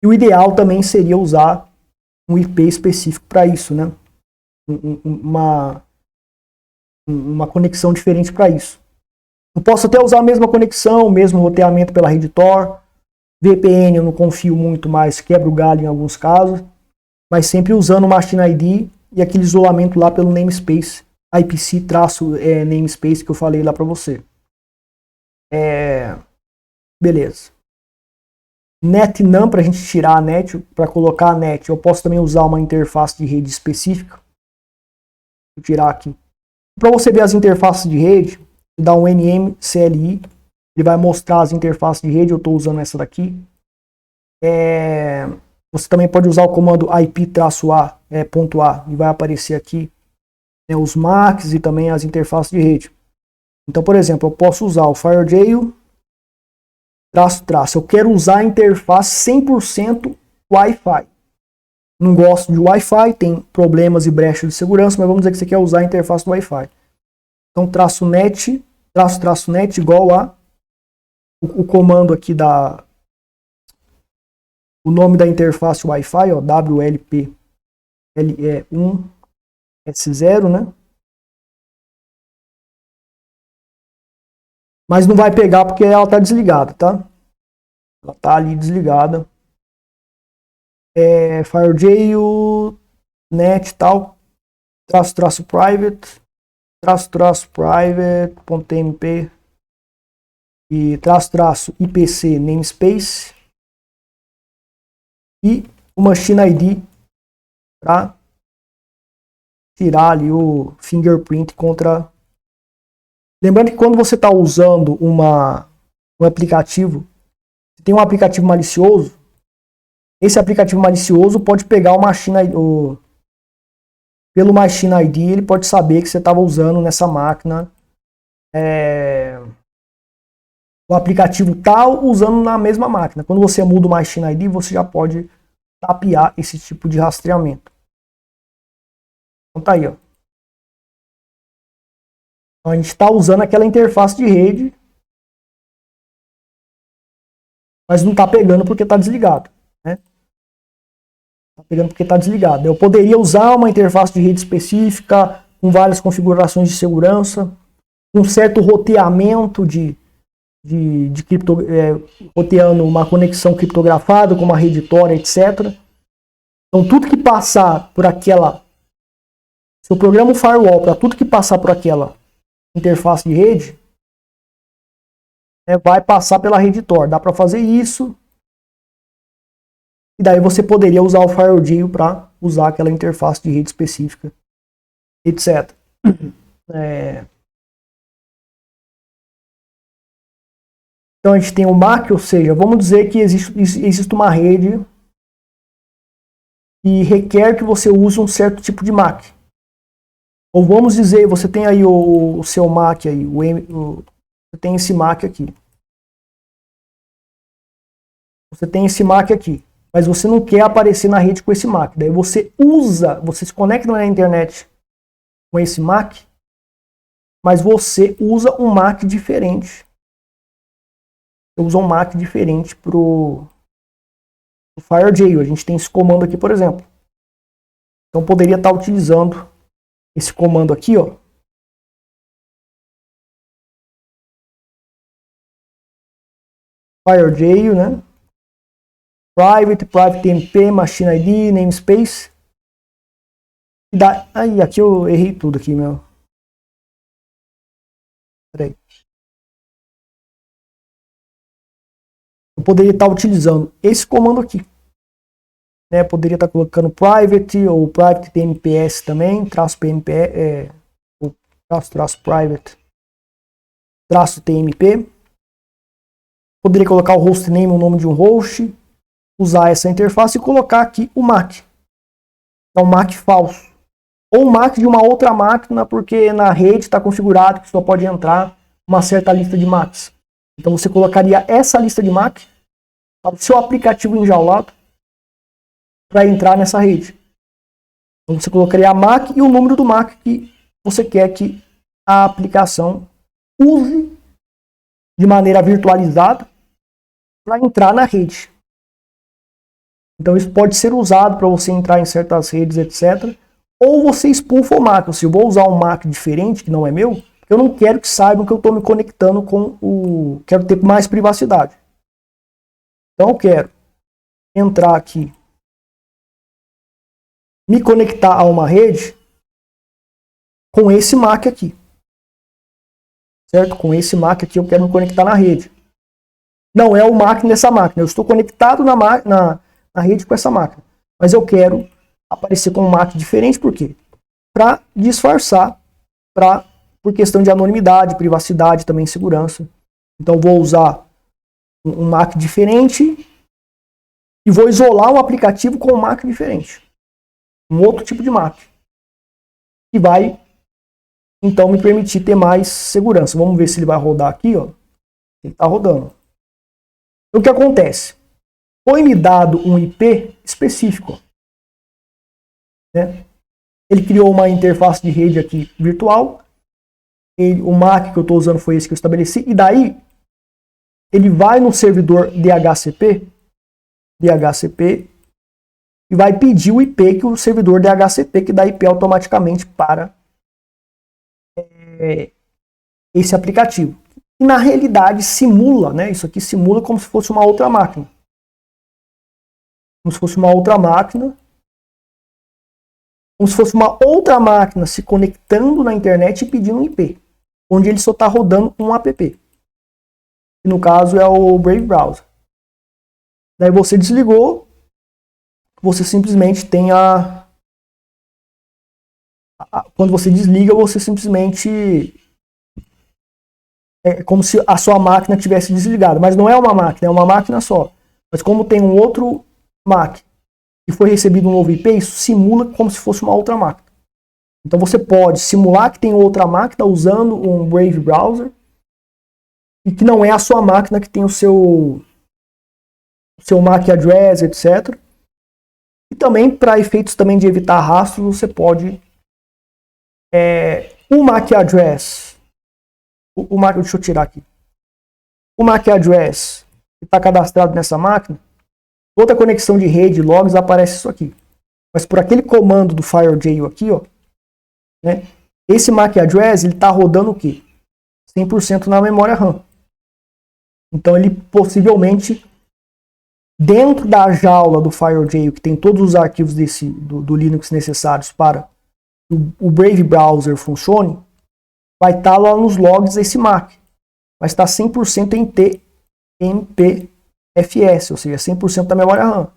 E o ideal também seria usar um IP específico para isso, né? Uma conexão diferente para isso. Eu posso até usar a mesma conexão, o mesmo roteamento pela rede Tor. VPN eu não confio muito, mas quebra o galho em alguns casos. Mas sempre usando o Machine ID e aquele isolamento lá pelo namespace, IPC-namespace que eu falei lá para você. Beleza. NetNum, para a gente tirar a net, para colocar a net, eu posso também usar uma interface de rede específica. Vou tirar aqui. Para você ver as interfaces de rede, dá um NMCLI, ele vai mostrar as interfaces de rede, eu estou usando essa daqui. Você também pode usar o comando IP-A, e vai aparecer aqui, né, os MACs e também as interfaces de rede. Então, por exemplo, eu posso usar o FireJail --. Eu quero usar a interface 100% Wi-Fi. Não gosto de Wi-Fi, tem problemas e brechas de segurança, mas vamos dizer que você quer usar a interface do Wi-Fi. Então, -net, --net igual a o comando aqui o nome da interface Wi-Fi, ó, WLP-LE1S0, né? Mas não vai pegar porque ela está desligada, tá? Ela está ali desligada. FireJail, net e tal, private, e ipc namespace e o machine ID para tirar ali o fingerprint contra. Lembrando que quando você está usando um aplicativo, tem um aplicativo malicioso, esse aplicativo malicioso pode pegar o machine ID, pelo machine ID ele pode saber que você estava usando nessa máquina o aplicativo tal usando na mesma máquina. Quando você muda o machine ID, você já pode tapear esse tipo de rastreamento. Então tá aí, ó. Então, a gente está usando aquela interface de rede, mas não está pegando porque está desligado, né? Está pegando porque está desligado. Eu poderia usar uma interface de rede específica com várias configurações de segurança, um certo roteamento roteando uma conexão criptografada com uma rede Tor, etc. Então tudo que passar por aquela, se eu programo um firewall para tudo que passar por aquela interface de rede, vai passar pela rede Tor. Dá para fazer isso. E daí você poderia usar o FireJail para usar aquela interface de rede específica, etc. Então a gente tem o MAC, ou seja, vamos dizer que existe uma rede que requer que você use um certo tipo de MAC. Ou vamos dizer, você tem aí o seu MAC aí, você tem esse MAC aqui. Você tem esse MAC aqui, mas você não quer aparecer na rede com esse MAC. Daí você se conecta na internet com esse MAC, mas você usa um MAC diferente. Você usa um MAC diferente para o FireJail. A gente tem esse comando aqui, por exemplo. Então poderia estar utilizando esse comando aqui, ó. FireJail, né? Private TMP, Machine ID, Namespace. Aí, aqui eu errei tudo aqui, meu. Peraí. Eu poderia estar utilizando esse comando aqui. Né? Poderia estar colocando private ou private TMPS também, traço PMP, traço private, traço TMP. Poderia colocar o hostname, o nome de um host, usar essa interface e colocar aqui o MAC. É um MAC falso. Ou um MAC de uma outra máquina, porque na rede está configurado que só pode entrar uma certa lista de MACs. Então você colocaria essa lista de MAC para o seu aplicativo enjaulado para entrar nessa rede. Então você colocaria a MAC e o número do MAC que você quer que a aplicação use de maneira virtualizada para entrar na rede. Então isso pode ser usado para você entrar em certas redes, etc. Ou você expulsa o MAC. Se eu vou usar um MAC diferente, que não é meu, eu não quero que saibam que eu estou me conectando com o... Quero ter mais privacidade. Então eu quero entrar aqui, me conectar a uma rede com esse MAC aqui. Certo? Com esse MAC aqui eu quero me conectar na rede. Não é o MAC nessa máquina. Eu estou conectado na rede com essa máquina. Mas eu quero aparecer com um MAC diferente. Por quê? Para disfarçar, por questão de anonimidade, privacidade, também segurança. Então vou usar um MAC diferente e vou isolar o aplicativo com um MAC diferente. Um outro tipo de MAC. Que vai, então, me permitir ter mais segurança. Vamos ver se ele vai rodar aqui, ó. Ele está rodando. O que acontece? Foi-me dado um IP específico. Né? Ele criou uma interface de rede aqui virtual. O MAC que eu estou usando foi esse que eu estabeleci. E daí, ele vai no servidor DHCP DHCP e vai pedir o IP que o servidor DHCP, que dá IP automaticamente para esse aplicativo. E na realidade simula, né? Isso aqui simula como se fosse uma outra máquina. Como se fosse uma outra máquina. Como se fosse uma outra máquina se conectando na internet e pedindo um IP. Onde ele só está rodando um app. Que no caso é o Brave Browser. Daí você desligou. Você simplesmente tem quando você desliga, você simplesmente é como se a sua máquina tivesse desligado, mas não é uma máquina, é uma máquina só. Mas como tem um outro Mac e foi recebido um novo IP, isso simula como se fosse uma outra máquina. Então você pode simular que tem outra máquina usando um Brave Browser e que não é a sua máquina que tem o seu MAC address, etc. E também, para efeitos também de evitar rastros, você pode o MAC address, deixa eu tirar aqui. O MAC address que está cadastrado nessa máquina, outra conexão de rede, logs, aparece isso aqui. Mas por aquele comando do FireJail aqui, ó, né, esse MAC address ele está rodando o quê? 100% na memória RAM. Então ele possivelmente, dentro da jaula do FireJail, que tem todos os arquivos do Linux necessários para o Brave Browser funcione, vai estar lá nos logs esse MAC. Vai estar 100% em TMPFS, ou seja, 100% da memória RAM.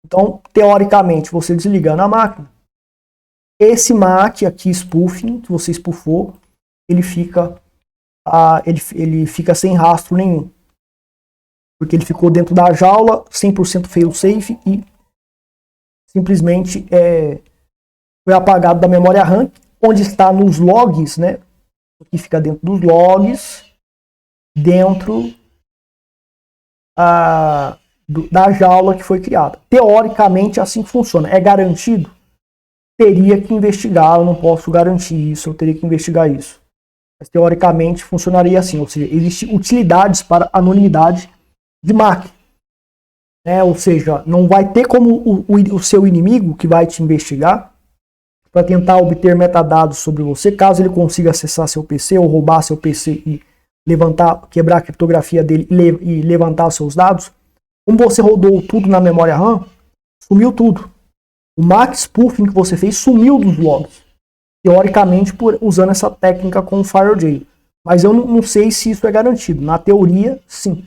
Então, teoricamente, você desligando a máquina, esse MAC aqui, spoofing, que você spoofou, ele fica sem rastro nenhum. Porque ele ficou dentro da jaula, 100% fail-safe e simplesmente foi apagado da memória RAM, onde está nos logs, né? Aqui fica dentro dos logs, dentro da jaula que foi criada. Teoricamente, assim funciona. É garantido? Teria que investigar, eu não posso garantir isso, eu teria que investigar isso. Mas teoricamente funcionaria assim, ou seja, existem utilidades para anonimidade de MAC. Ou seja, não vai ter como o seu inimigo que vai te investigar para tentar obter metadados sobre você, caso ele consiga acessar seu PC ou roubar seu PC e quebrar a criptografia dele e levantar os seus dados. Como você rodou tudo na memória RAM, sumiu tudo. O MAC spoofing que você fez sumiu dos logs, teoricamente usando essa técnica com o FireJail. Mas eu não sei se isso é garantido. Na teoria, sim.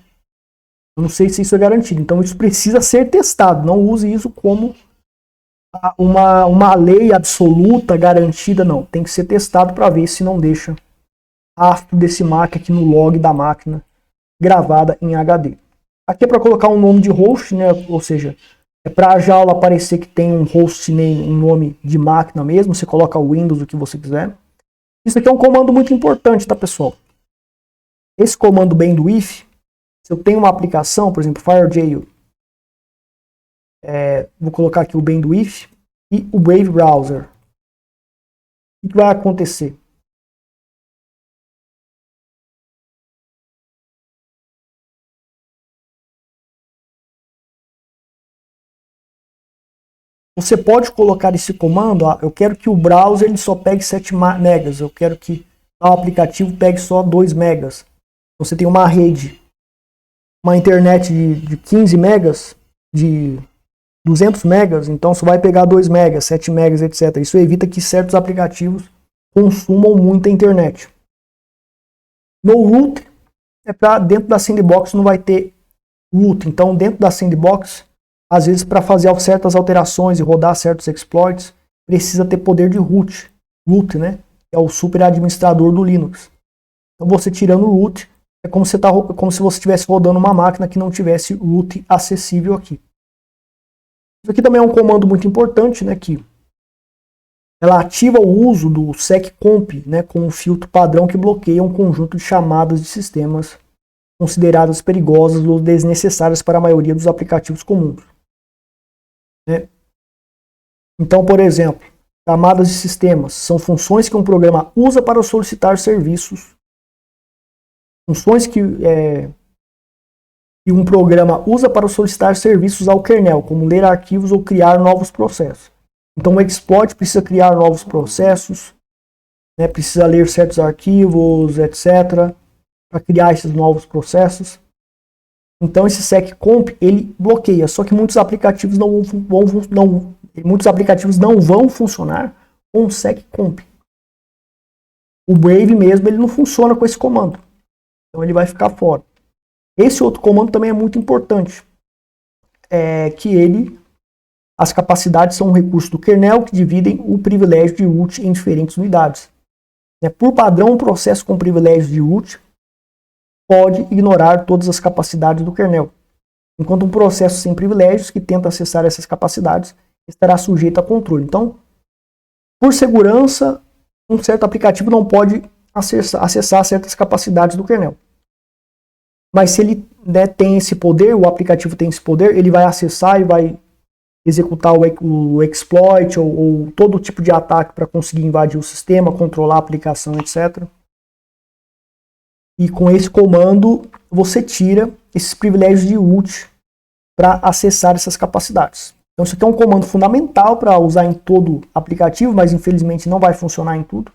Eu não sei se isso é garantido. Então isso precisa ser testado. Não use isso como uma lei absoluta, garantida, não. Tem que ser testado para ver se não deixa rastro desse MAC aqui no log da máquina gravada em HD. Aqui é para colocar um nome de host, né? Ou seja, é para a jaula aparecer que tem um hostname, um nome de máquina mesmo. Você coloca o Windows, o que você quiser. Isso aqui é um comando muito importante, tá, pessoal? Esse comando bandwidth, se eu tenho uma aplicação, por exemplo, FireJail, vou colocar aqui o bandwidth e o Brave Browser. O que vai acontecer? Você pode colocar esse comando, eu quero que o browser ele só pegue 7 megas, eu quero que o aplicativo pegue só 2 megas. Você tem uma rede, uma internet de 15 megas, de 200 megas, então só vai pegar 2 megas, 7 megas, etc. Isso evita que certos aplicativos consumam muita internet. No root, dentro da sandbox não vai ter root, então dentro da sandbox, às vezes para fazer certas alterações e rodar certos exploits, precisa ter poder de root, né? É o super administrador do Linux. Então você tirando o root, é como se você estivesse rodando uma máquina que não tivesse root acessível aqui. Isso aqui também é um comando muito importante, né, que ela ativa o uso do seccomp, né, com um filtro padrão que bloqueia um conjunto de chamadas de sistemas consideradas perigosas ou desnecessárias para a maioria dos aplicativos comuns. Né? Então, por exemplo, chamadas de sistemas são funções que um programa usa para solicitar serviços, funções que e um programa usa para solicitar serviços ao kernel, como ler arquivos ou criar novos processos. Então o exploit precisa criar novos processos, né, precisa ler certos arquivos, etc., para criar esses novos processos. Então esse seccomp ele bloqueia, só que muitos aplicativos muitos aplicativos não vão funcionar com o seccomp. O Brave mesmo ele não funciona com esse comando, então ele vai ficar fora. Esse outro comando também é muito importante, as capacidades são um recurso do kernel que dividem o privilégio de root em diferentes unidades. Por padrão, um processo com privilégio de root pode ignorar todas as capacidades do kernel, enquanto um processo sem privilégios que tenta acessar essas capacidades estará sujeito a controle. Então, por segurança, um certo aplicativo não pode acessar certas capacidades do kernel. Mas se ele, né, tem esse poder, o aplicativo tem esse poder, ele vai acessar e vai executar o exploit ou todo tipo de ataque para conseguir invadir o sistema, controlar a aplicação, etc. E com esse comando você tira esses privilégios de root para acessar essas capacidades. Então isso aqui é um comando fundamental para usar em todo aplicativo, mas infelizmente não vai funcionar em tudo.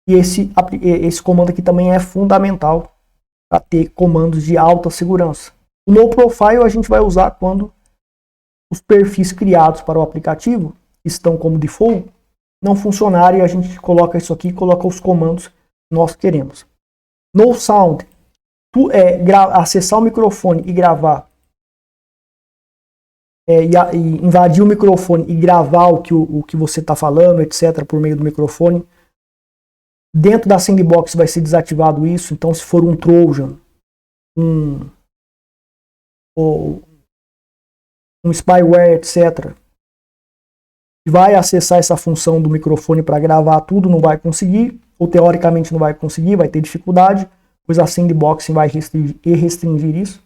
E esse comando aqui também é fundamental para ter comandos de alta segurança. O no profile a gente vai usar quando os perfis criados para o aplicativo estão como default não funcionarem, e a gente coloca isso aqui, coloca os comandos que nós queremos. No sound, acessar o microfone e gravar, e invadir o microfone e gravar o que você está falando, etc., por meio do microfone. Dentro da sandbox vai ser desativado isso, então se for um Trojan, um spyware, etc., vai acessar essa função do microfone para gravar tudo, não vai conseguir, ou teoricamente não vai conseguir, vai ter dificuldade, pois a sandbox vai restringir isso.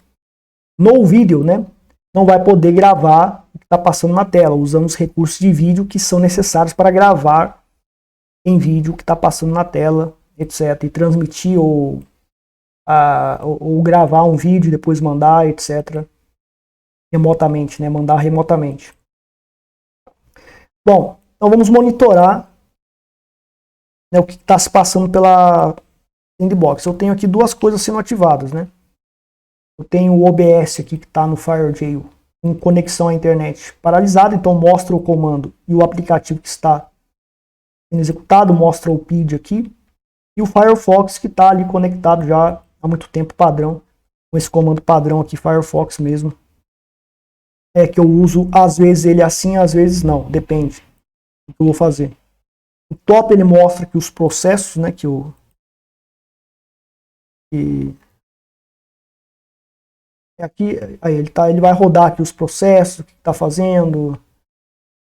No vídeo, né, não vai poder gravar o que está passando na tela, usando os recursos de vídeo que são necessários para gravar em vídeo o que está passando na tela, etc. E transmitir ou gravar um vídeo e depois mandar, etc. remotamente, né, mandar remotamente. Bom, então vamos monitorar, né, o que está se passando pela sandbox. Eu tenho aqui duas coisas sendo ativadas, né? Eu tenho o OBS aqui que está no FireJail com conexão à internet paralisado, então mostra o comando e o aplicativo que está sendo executado, mostra o PID aqui, e o Firefox que está ali conectado já há muito tempo padrão, com esse comando padrão aqui, Firefox mesmo, que eu uso, às vezes ele assim, às vezes não, depende do que eu vou fazer. O top ele mostra que os processos, né, aqui, aí ele vai rodar aqui os processos, o que está fazendo,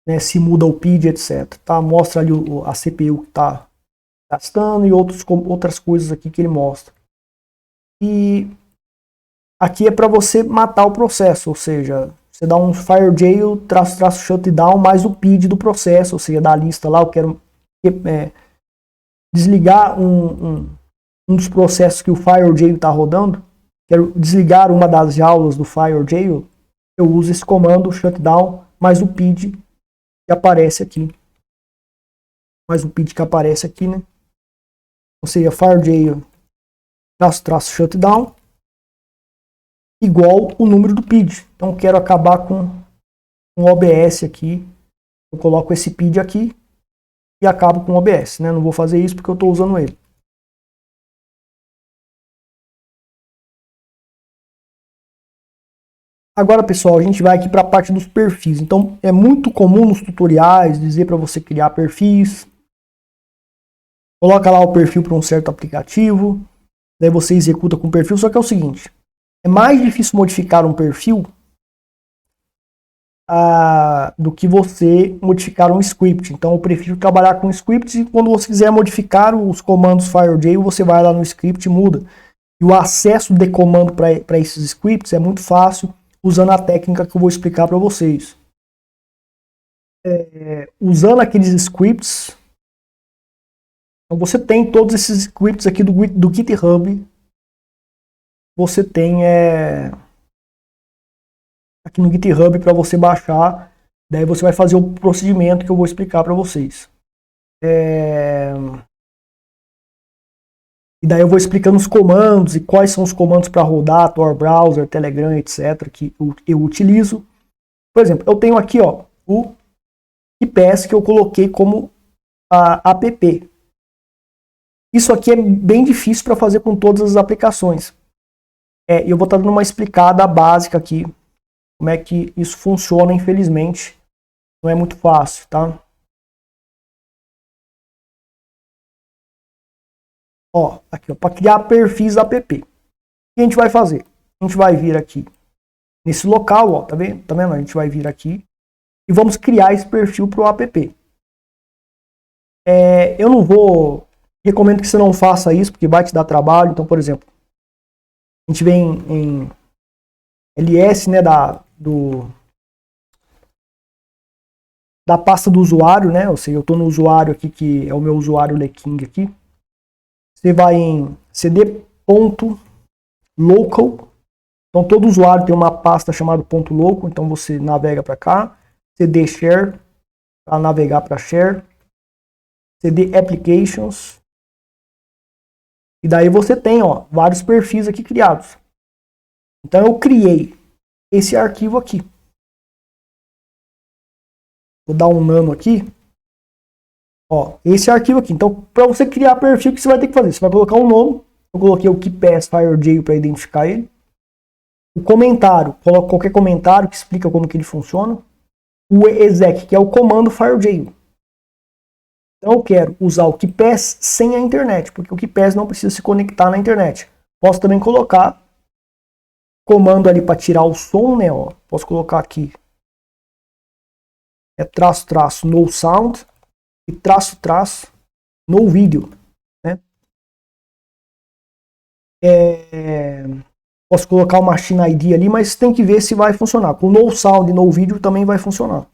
né, se muda o PID, etc. Tá? Mostra ali a CPU que está gastando e outras coisas aqui que ele mostra. E aqui é para você matar o processo, ou seja, você dá um FireJail --shutdown mais o PID do processo, ou seja, da lista lá, eu quero desligar um dos processos que o FireJail está rodando, quero desligar uma das jaulas do FireJail, eu uso esse comando shutdown mais o PID que aparece aqui. Mais o PID que aparece aqui, né? Ou seja, FireJail --shutdown igual o número do PID. Então eu quero acabar com o OBS aqui. Eu coloco esse PID aqui e acabo com o OBS, né? Não vou fazer isso porque eu estou usando ele. Agora, pessoal, a gente vai aqui para a parte dos perfis. Então, é muito comum nos tutoriais dizer para você criar perfis. Coloca lá o perfil para um certo aplicativo. Daí você executa com o perfil. Só que é o seguinte, é mais difícil modificar um perfil do que você modificar um script. Então, eu prefiro trabalhar com scripts e quando você quiser modificar os comandos FireJail, você vai lá no script e muda. E o acesso de comando para esses scripts é muito fácil, usando a técnica que eu vou explicar para vocês. Usando aqueles scripts, então você tem todos esses scripts aqui do GitHub você tem aqui no GitHub para você baixar. Daí você vai fazer o procedimento que eu vou explicar para vocês. E daí eu vou explicando os comandos e quais são os comandos para rodar, Tor Browser, Telegram, etc. que eu utilizo. Por exemplo, eu tenho aqui ó, o KeePass que eu coloquei como a app. Isso aqui é bem difícil para fazer com todas as aplicações. Eu vou estar dando uma explicada básica aqui, como é que isso funciona, infelizmente. Não é muito fácil, tá? Ó, aqui, para criar perfis app. O que a gente vai fazer? A gente vai vir aqui nesse local, ó, tá vendo? Tá vendo? A gente vai vir aqui e vamos criar esse perfil para o app. Eu não vou... Recomendo que você não faça isso, porque vai te dar trabalho. Então, por exemplo, a gente vem em ls, né, da pasta do usuário, né? Ou seja, eu estou no usuário aqui, que é o meu usuário Leking aqui. Você vai em cd.local. Então, todo usuário tem uma pasta chamada .local. Então, você navega para cá. cd share, para navegar para share. cd applications. E daí você tem, ó, vários perfis aqui criados. Então, eu criei esse arquivo aqui. Vou dar um nano aqui. Ó, esse arquivo aqui. Então, para você criar perfil, o que você vai ter que fazer? Você vai colocar um nome. Eu coloquei o KeePass FireJail para identificar ele. O comentário. Coloca qualquer comentário que explica como que ele funciona. O exec, que é o comando FireJail. Então, eu quero usar o KeePass sem a internet, porque o KeePass não precisa se conectar na internet. Posso também colocar comando ali para tirar o som, né? Ó. Posso colocar aqui -- no sound e -- no video, né? Posso colocar o Machine ID ali, mas tem que ver se vai funcionar. Com no sound e no video também vai funcionar.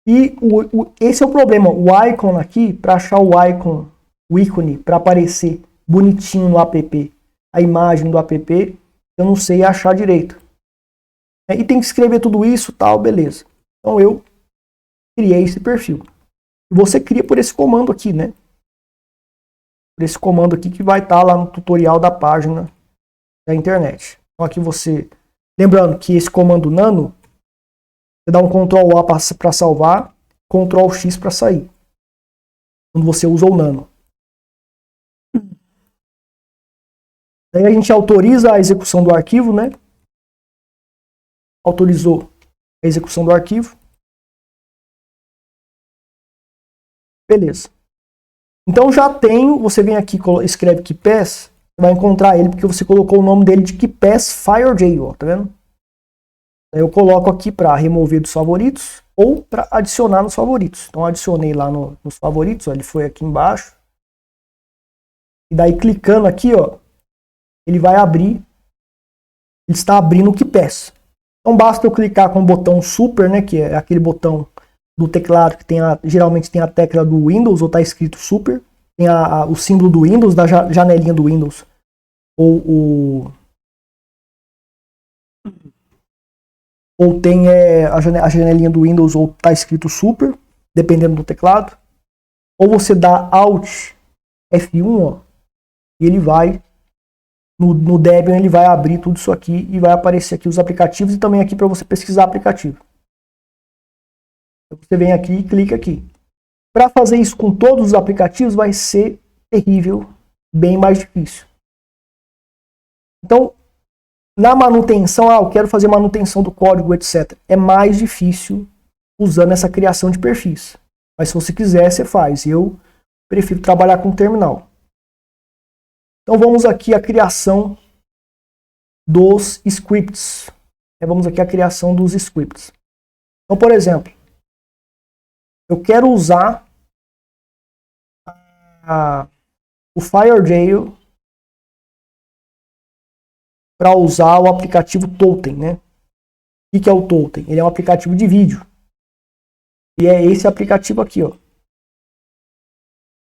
E esse é o problema. O icon aqui, para achar o ícone para aparecer bonitinho no app, a imagem do app, eu não sei achar direito. E tem que escrever tudo isso, tal, beleza. Então eu criei esse perfil. Você cria por esse comando aqui, né? Por esse comando aqui que vai estar lá no tutorial da página da internet. Então aqui você... Lembrando que esse comando nano, você dá um Ctrl A para salvar, Ctrl X para sair. Quando você usa o nano. Daí a gente autoriza a execução do arquivo, né? Autorizou a execução do arquivo. Beleza. Então já tenho, você vem aqui, escreve KeePass, você vai encontrar ele porque você colocou o nome dele de KeePass FireJail, tá vendo? Aí eu coloco aqui para remover dos favoritos ou para adicionar nos favoritos. Então adicionei lá nos favoritos, ó, ele foi aqui embaixo. E daí clicando aqui, ó, ele vai abrir, ele está abrindo o KeePass. Então basta eu clicar com o botão Super, né, que é aquele botão do teclado que tem geralmente tem a tecla do Windows, ou está escrito Super, tem o símbolo do Windows, da janelinha do Windows, ou tem a janelinha do Windows, ou está escrito Super, dependendo do teclado. Ou você dá Alt F1, ó, e ele vai, no Debian, ele vai abrir tudo isso aqui e vai aparecer aqui os aplicativos e também aqui para você pesquisar aplicativo. Então você vem aqui e clica aqui. Para fazer isso com todos os aplicativos vai ser terrível, bem mais difícil. Então, na manutenção, eu quero fazer manutenção do código, etc. É mais difícil usando essa criação de perfis. Mas se você quiser, você faz. Eu prefiro trabalhar com terminal. Então vamos aqui à criação dos scripts. Vamos aqui à criação dos scripts. Então, por exemplo, eu quero usar o FireJail para usar o aplicativo Totem, né? O que é o Totem? Ele é um aplicativo de vídeo. E é esse aplicativo aqui, ó.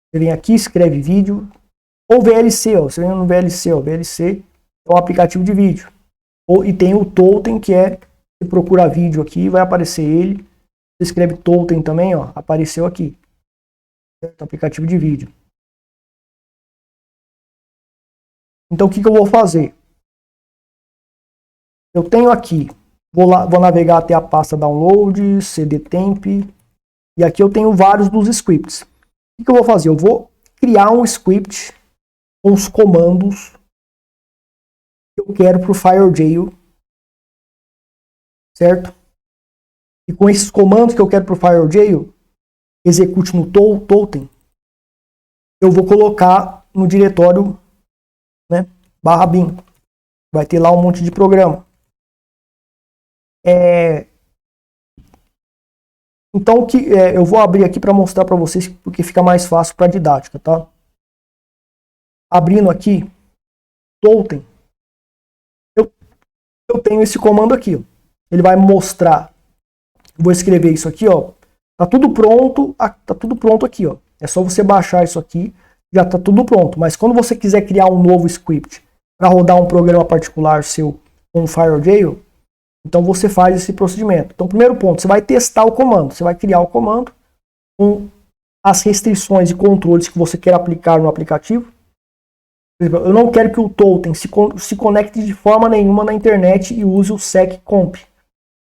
Você vem aqui, escreve vídeo, ou VLC, ó. Você vem no VLC, ó, VLC, é um aplicativo de vídeo. E tem o Totem, que é, você procura vídeo aqui, vai aparecer ele. Você escreve Totem também, ó, apareceu aqui. Certo? Aplicativo de vídeo. Então o que eu vou fazer? Eu tenho aqui, vou navegar até a pasta download, cdtemp, e aqui eu tenho vários dos scripts. O que eu vou fazer? Eu vou criar um script com os comandos que eu quero para o FireJail, certo? E com esses comandos que eu quero para o FireJail, execute no Totem, eu vou colocar no diretório, né, /bin. Vai ter lá um monte de programa. Então eu vou abrir aqui para mostrar para vocês, porque fica mais fácil para a didática, tá? Abrindo aqui, Totem, eu tenho esse comando aqui, ó. Ele vai mostrar, vou escrever isso aqui, ó. Tá tudo pronto aqui, ó. É só você baixar isso aqui, já tá tudo pronto. Mas quando você quiser criar um novo script para rodar um programa particular seu com o FireJail, então você faz esse procedimento. Então, primeiro ponto, você vai testar o comando. Você vai criar o comando com as restrições e controles que você quer aplicar no aplicativo. Por exemplo, eu não quero que o Totem se conecte de forma nenhuma na internet e use o seccomp.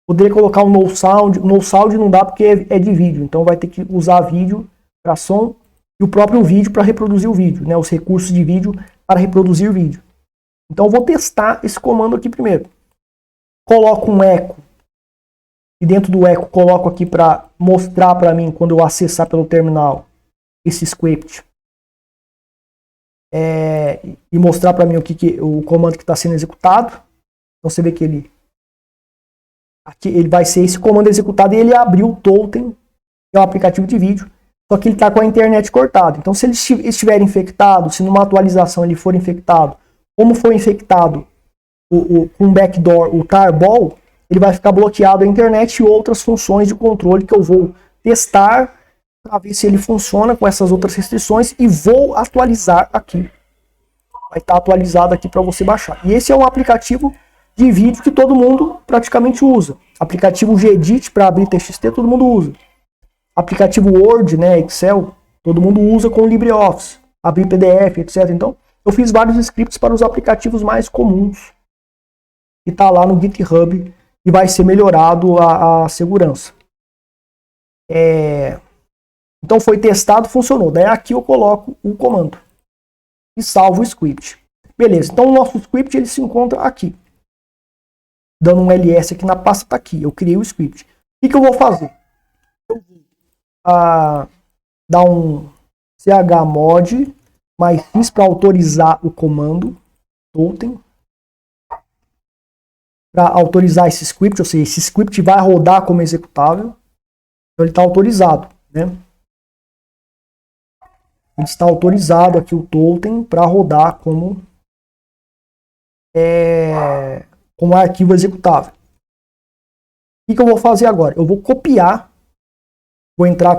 Poderia colocar um no sound não dá porque é de vídeo, então vai ter que usar vídeo para som e o próprio vídeo para reproduzir o vídeo, né? Os recursos de vídeo para reproduzir o vídeo. Então eu vou testar esse comando aqui primeiro. Coloco um eco e dentro do eco coloco aqui para mostrar para mim quando eu acessar pelo terminal esse script e mostrar para mim o comando que está sendo executado. Então você vê que aqui ele vai ser esse comando executado e ele abriu o Totem, que é um aplicativo de vídeo, só que ele está com a internet cortada. Então se ele estiver infectado, se numa atualização ele for infectado, como foi infectado com backdoor, o tarball, ele vai ficar bloqueado a internet e outras funções de controle que eu vou testar para ver se ele funciona com essas outras restrições e vou atualizar aqui. Vai estar atualizado aqui para você baixar. E esse é um aplicativo de vídeo que todo mundo praticamente usa. Aplicativo Gedit para abrir TXT todo mundo usa. Aplicativo Word, né, Excel, todo mundo usa com LibreOffice. Abrir PDF, etc. Então, eu fiz vários scripts para os aplicativos mais comuns. E está lá no GitHub e vai ser melhorado a segurança. Então foi testado, funcionou. Daí aqui eu coloco o comando e salvo o script. Beleza, então o nosso script ele se encontra aqui. Dando um ls aqui na pasta, está aqui. Eu criei o script. O que eu vou fazer? Eu vou dar um chmod mais x para autorizar o comando Totem. Para autorizar esse script, ou seja, esse script vai rodar como executável. Então ele está autorizado, né? Ele está autorizado aqui o Totem para rodar como arquivo executável. O que eu vou fazer agora? Eu vou copiar, vou entrar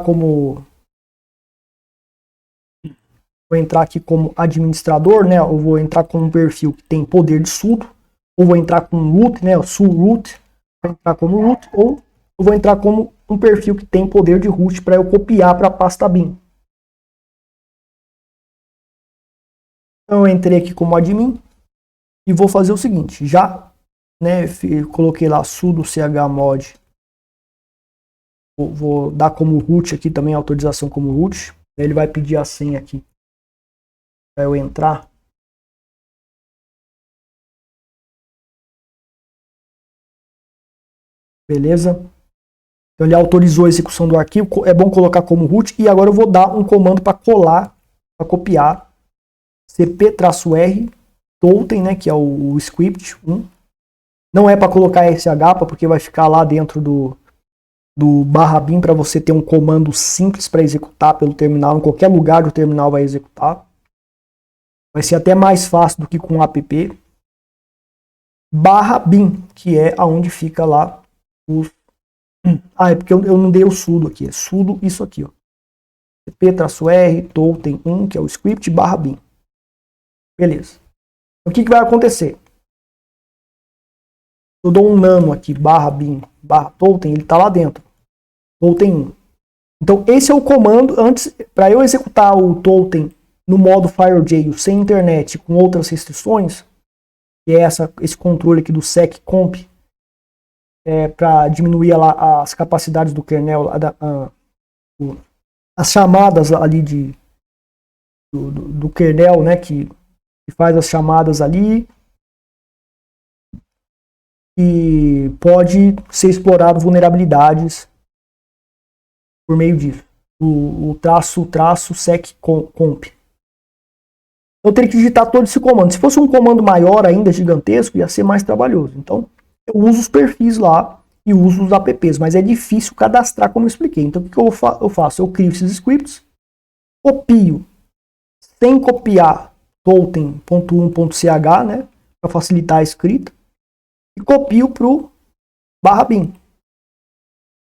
aqui como administrador, né? Eu vou entrar com um perfil que tem poder de sudo, ou vou entrar com root, né? O root, vou entrar como root, ou eu vou entrar como um perfil que tem poder de root para eu copiar para a pasta bin. Então eu entrei aqui como admin e vou fazer o seguinte, já, né, coloquei lá sudo chmod, vou dar como root aqui também, autorização como root, ele vai pedir a senha aqui para eu entrar. Beleza? Então ele autorizou a execução do arquivo, é bom colocar como root, e agora eu vou dar um comando para colar, para copiar, cp-r, Totem, né, que é o script 1. Não é para colocar sh, porque vai ficar lá dentro do /bin para você ter um comando simples para executar pelo terminal, em qualquer lugar do terminal vai executar. Vai ser até mais fácil do que com app. /bin, que é aonde fica lá os... é porque eu não dei o sudo aqui, é sudo isso aqui, ó. cp-r, Totem 1, que é o script /bin. Beleza. O que vai acontecer? eu dou um nano aqui, barra bin, barra token, ele está lá dentro. Token 1. Então esse é o comando antes, para eu executar o token no modo FireJail sem internet, com outras restrições, que é esse controle aqui do seccomp, para diminuir lá as capacidades do kernel, as chamadas ali do kernel, né, que faz as chamadas ali, e pode ser explorado vulnerabilidades por meio disso. O traço seccomp. Eu teria que digitar todo esse comando. Se fosse um comando maior ainda, gigantesco, ia ser mais trabalhoso. Então, eu uso os perfis lá e uso os apps, mas é difícil cadastrar, como eu expliquei. Então, o que eu faço? Eu crio esses scripts, copio, sem copiar token.1.ch, né, para facilitar a escrita, e copio para o /bin,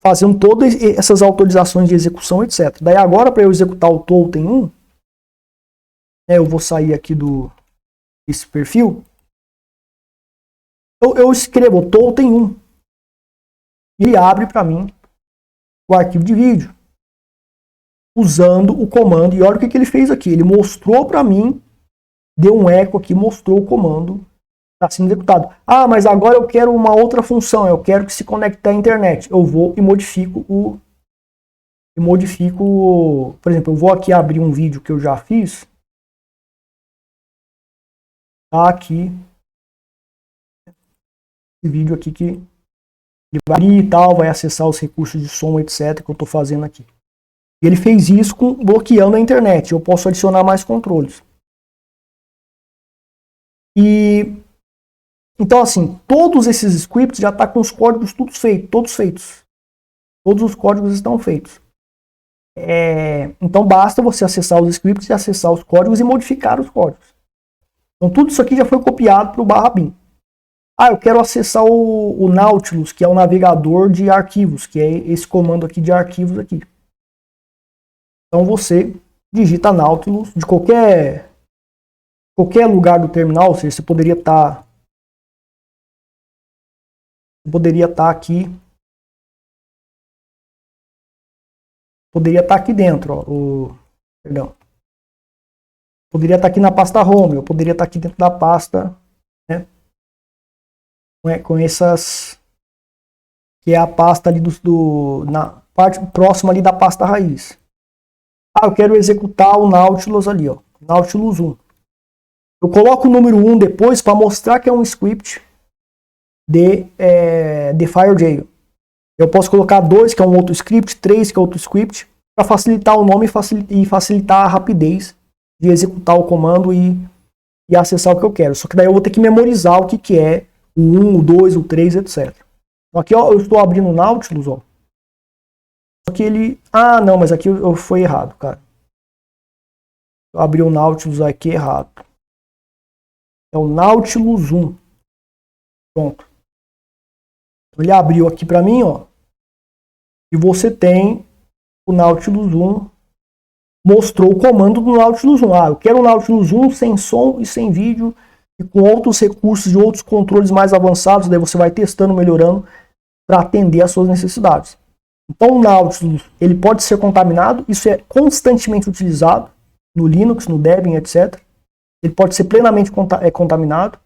fazendo todas essas autorizações de execução, etc. Daí agora, para eu executar o token 1, eu vou sair aqui desse perfil, eu escrevo token 1, e ele abre para mim o arquivo de vídeo, usando o comando, e olha o que ele fez aqui, ele mostrou para mim, deu um eco aqui, mostrou o comando está sendo executado. Ah, mas agora eu quero uma outra função, eu quero que se conecte à internet. Eu vou e modifico por exemplo, eu vou aqui abrir um vídeo que eu já fiz. Tá aqui. Esse vídeo aqui que ele vai abrir e tal, vai acessar os recursos de som, etc, que eu estou fazendo aqui. E ele fez isso bloqueando a internet. Eu posso adicionar mais controles. Então, assim, todos esses scripts já estão com os códigos todos feitos. Todos os códigos estão feitos. Então, basta você acessar os scripts e acessar os códigos e modificar os códigos. Então, tudo isso aqui já foi copiado para o /bin. Ah, eu quero acessar o Nautilus, que é o navegador de arquivos, que é esse comando aqui de arquivos aqui. Então, você digita Nautilus de qualquer lugar do terminal, ou seja, você poderia estar aqui. Poderia estar aqui dentro, ó, perdão. Poderia estar aqui na pasta home, eu poderia estar aqui dentro da pasta, né, com essas, que é a pasta ali na parte próxima ali da pasta raiz. Ah, eu quero executar o Nautilus ali, ó, Nautilus 1. Eu coloco o número 1 depois para mostrar que é um script de FireJail. Eu posso colocar 2, que é um outro script, 3, que é outro script, para facilitar o nome e facilitar a rapidez de executar o comando e acessar o que eu quero. Só que daí eu vou ter que memorizar o que é o 1, o 2, o 3, etc. Então aqui, ó, eu estou abrindo o Nautilus, ó. Só que ele... Ah, não, mas aqui eu foi errado, cara. Eu abri o Nautilus aqui errado. É o Nautilus 1. Pronto. Ele abriu aqui para mim, ó. E você tem o Nautilus 1. Mostrou o comando do Nautilus 1. Ah, eu quero o Nautilus 1 sem som e sem vídeo e com outros recursos de outros controles mais avançados. Daí você vai testando, melhorando para atender às suas necessidades. Então o Nautilus, ele pode ser contaminado. Isso é constantemente utilizado no Linux, no Debian, etc. Ele pode ser plenamente contaminado.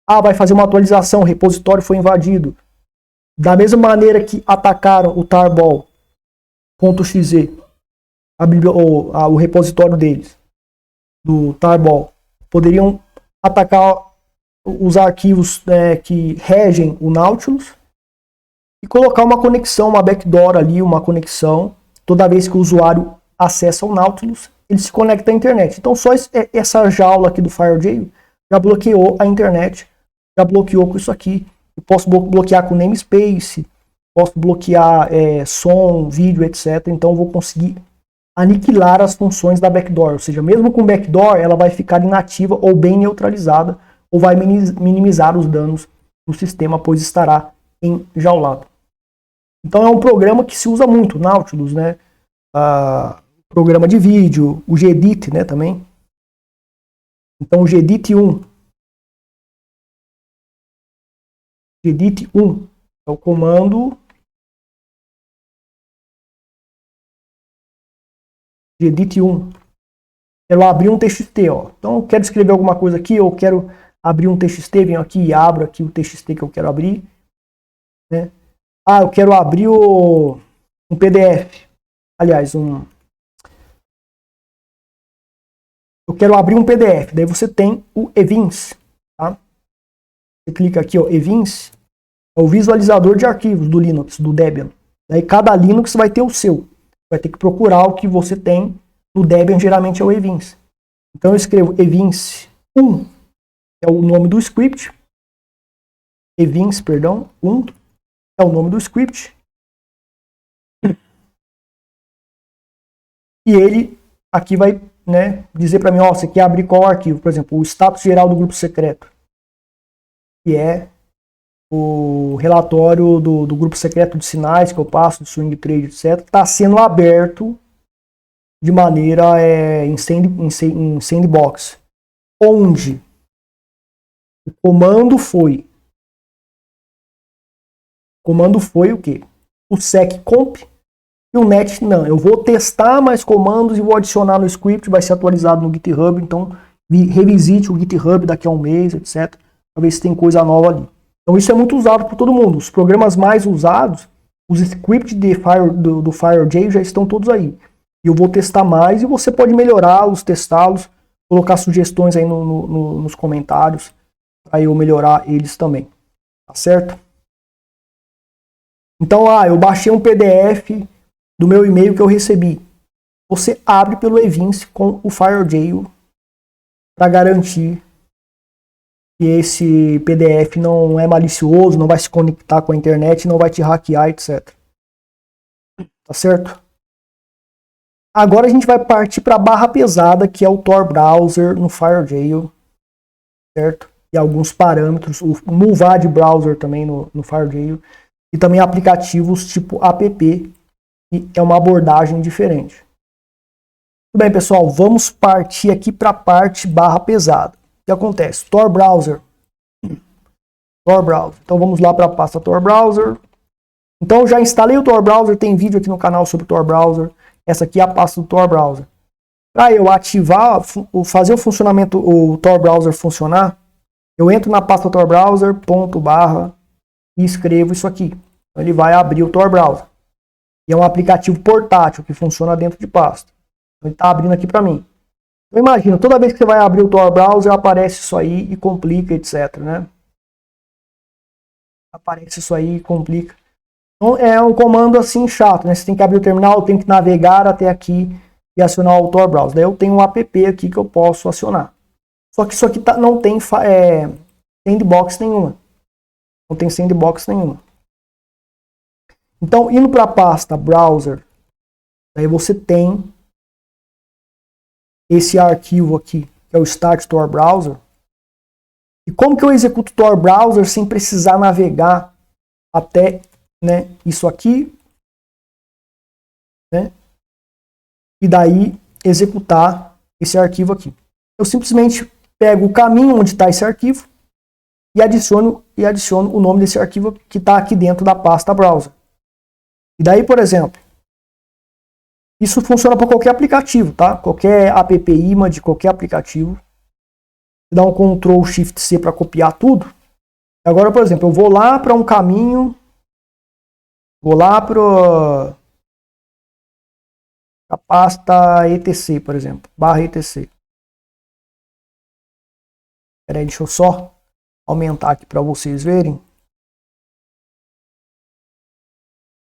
Ah, vai fazer uma atualização, o repositório foi invadido. Da mesma maneira que atacaram o tarball.exe, o repositório deles, do tarball, poderiam atacar os arquivos que regem o Nautilus e colocar uma conexão, uma backdoor ali, uma conexão, toda vez que o usuário acessa o Nautilus, ele se conecta à internet. Então só essa jaula aqui do FireJail já bloqueou a internet, já bloqueou com isso aqui. Eu posso bloquear com namespace, posso bloquear som, vídeo, etc. Então eu vou conseguir aniquilar as funções da backdoor. Ou seja, mesmo com backdoor, ela vai ficar inativa ou bem neutralizada, ou vai minimizar os danos do sistema, pois estará enjaulado. Então é um programa que se usa muito, Nautilus, né? Programa de vídeo, o Gedit, né, também. Então o Gedit 1 gedit 1 é o comando gedit 1. Quero abrir um TXT, ó. Então eu quero escrever alguma coisa aqui, eu quero abrir um TXT, venho aqui e abro aqui o TXT que eu quero abrir, né? Ah, eu quero abrir um PDF. Aliás, eu quero abrir um PDF. Daí você tem o Evins, tá? Você clica aqui, ó, Evins, é o visualizador de arquivos do Linux, do Debian. Daí cada Linux vai ter o seu. Vai ter que procurar o que você tem no Debian, geralmente é o Evins. Então eu escrevo Evins 1, é o nome do script. Evins, perdão, 1 é o nome do script. E ele aqui vai, né, dizer para mim, ó, você quer abrir qual arquivo? Por exemplo, o status geral do grupo secreto, que é o relatório do grupo secreto de sinais que eu passo, do swing trade, etc., está sendo aberto de maneira em sandbox, onde o comando foi o quê? O seccomp e o net não. Eu vou testar mais comandos e vou adicionar no script, vai ser atualizado no GitHub, então revisite o GitHub daqui a um mês, etc., para ver se tem coisa nova ali. Então isso é muito usado por todo mundo. Os programas mais usados, os scripts do FireJ já estão todos aí. E eu vou testar mais e você pode melhorá-los, testá-los, colocar sugestões aí nos comentários para eu melhorar eles também. Tá certo? Então, eu baixei um PDF do meu e-mail que eu recebi. Você abre pelo Evins com o FireJ para garantir que esse PDF não é malicioso, não vai se conectar com a internet, não vai te hackear, etc. Tá certo? Agora a gente vai partir para a barra pesada, que é o Tor Browser no FireJ, certo? E alguns parâmetros, o Muvad Browser também no FireJ, e também aplicativos tipo app, que é uma abordagem diferente. Tudo bem, pessoal, vamos partir aqui para a parte barra pesada. O que acontece? Tor Browser. Então vamos lá para a pasta Tor Browser. Então eu já instalei o Tor Browser, tem vídeo aqui no canal sobre o Tor Browser. Essa aqui é a pasta do Tor Browser. Para eu ativar, fazer o funcionamento, o Tor Browser funcionar, eu entro na pasta Tor Browser, ponto, barra, e escrevo isso aqui. Então ele vai abrir o Tor Browser. E é um aplicativo portátil que funciona dentro de pasta. Então ele está abrindo aqui para mim. Então imagina, toda vez que você vai abrir o Tor Browser, aparece isso aí e complica, etc, né? Aparece isso aí e complica. Então é um comando assim chato, né? Você tem que abrir o terminal, tem que navegar até aqui e acionar o Tor Browser. Daí eu tenho um app aqui que eu posso acionar. Só que isso aqui não tem sandbox nenhuma. Não tem sandbox nenhuma. Então, indo para a pasta Browser, aí você tem esse arquivo aqui, que é o Start Tor Browser. E como que eu executo o Tor Browser sem precisar navegar até, né, isso aqui, né, e daí executar esse arquivo aqui? Eu simplesmente pego o caminho onde está esse arquivo e adiciono o nome desse arquivo que está aqui dentro da pasta Browser. E daí, por exemplo, isso funciona para qualquer aplicativo, tá? Qualquer app image de qualquer aplicativo. Dá um Ctrl Shift C para copiar tudo. Agora, por exemplo, eu vou lá para um caminho, vou lá para a pasta etc, por exemplo, barra etc. Peraí, deixa eu só aumentar aqui para vocês verem.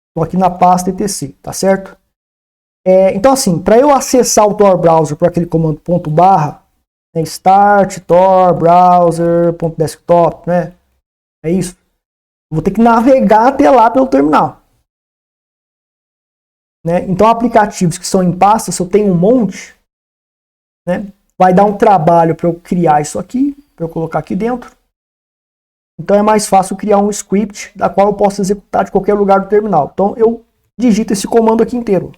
Estou aqui na pasta etc, tá certo? Então assim, para eu acessar o Tor Browser por aquele comando ponto barra, né, start Tor Browser ponto desktop, né? É isso. Eu vou ter que navegar até lá pelo terminal. Né? Então aplicativos que são em pasta, se eu tenho um monte, né, vai dar um trabalho para eu criar isso aqui, para eu colocar aqui dentro. Então é mais fácil criar um script da qual eu posso executar de qualquer lugar do terminal. Então eu digito esse comando aqui inteiro.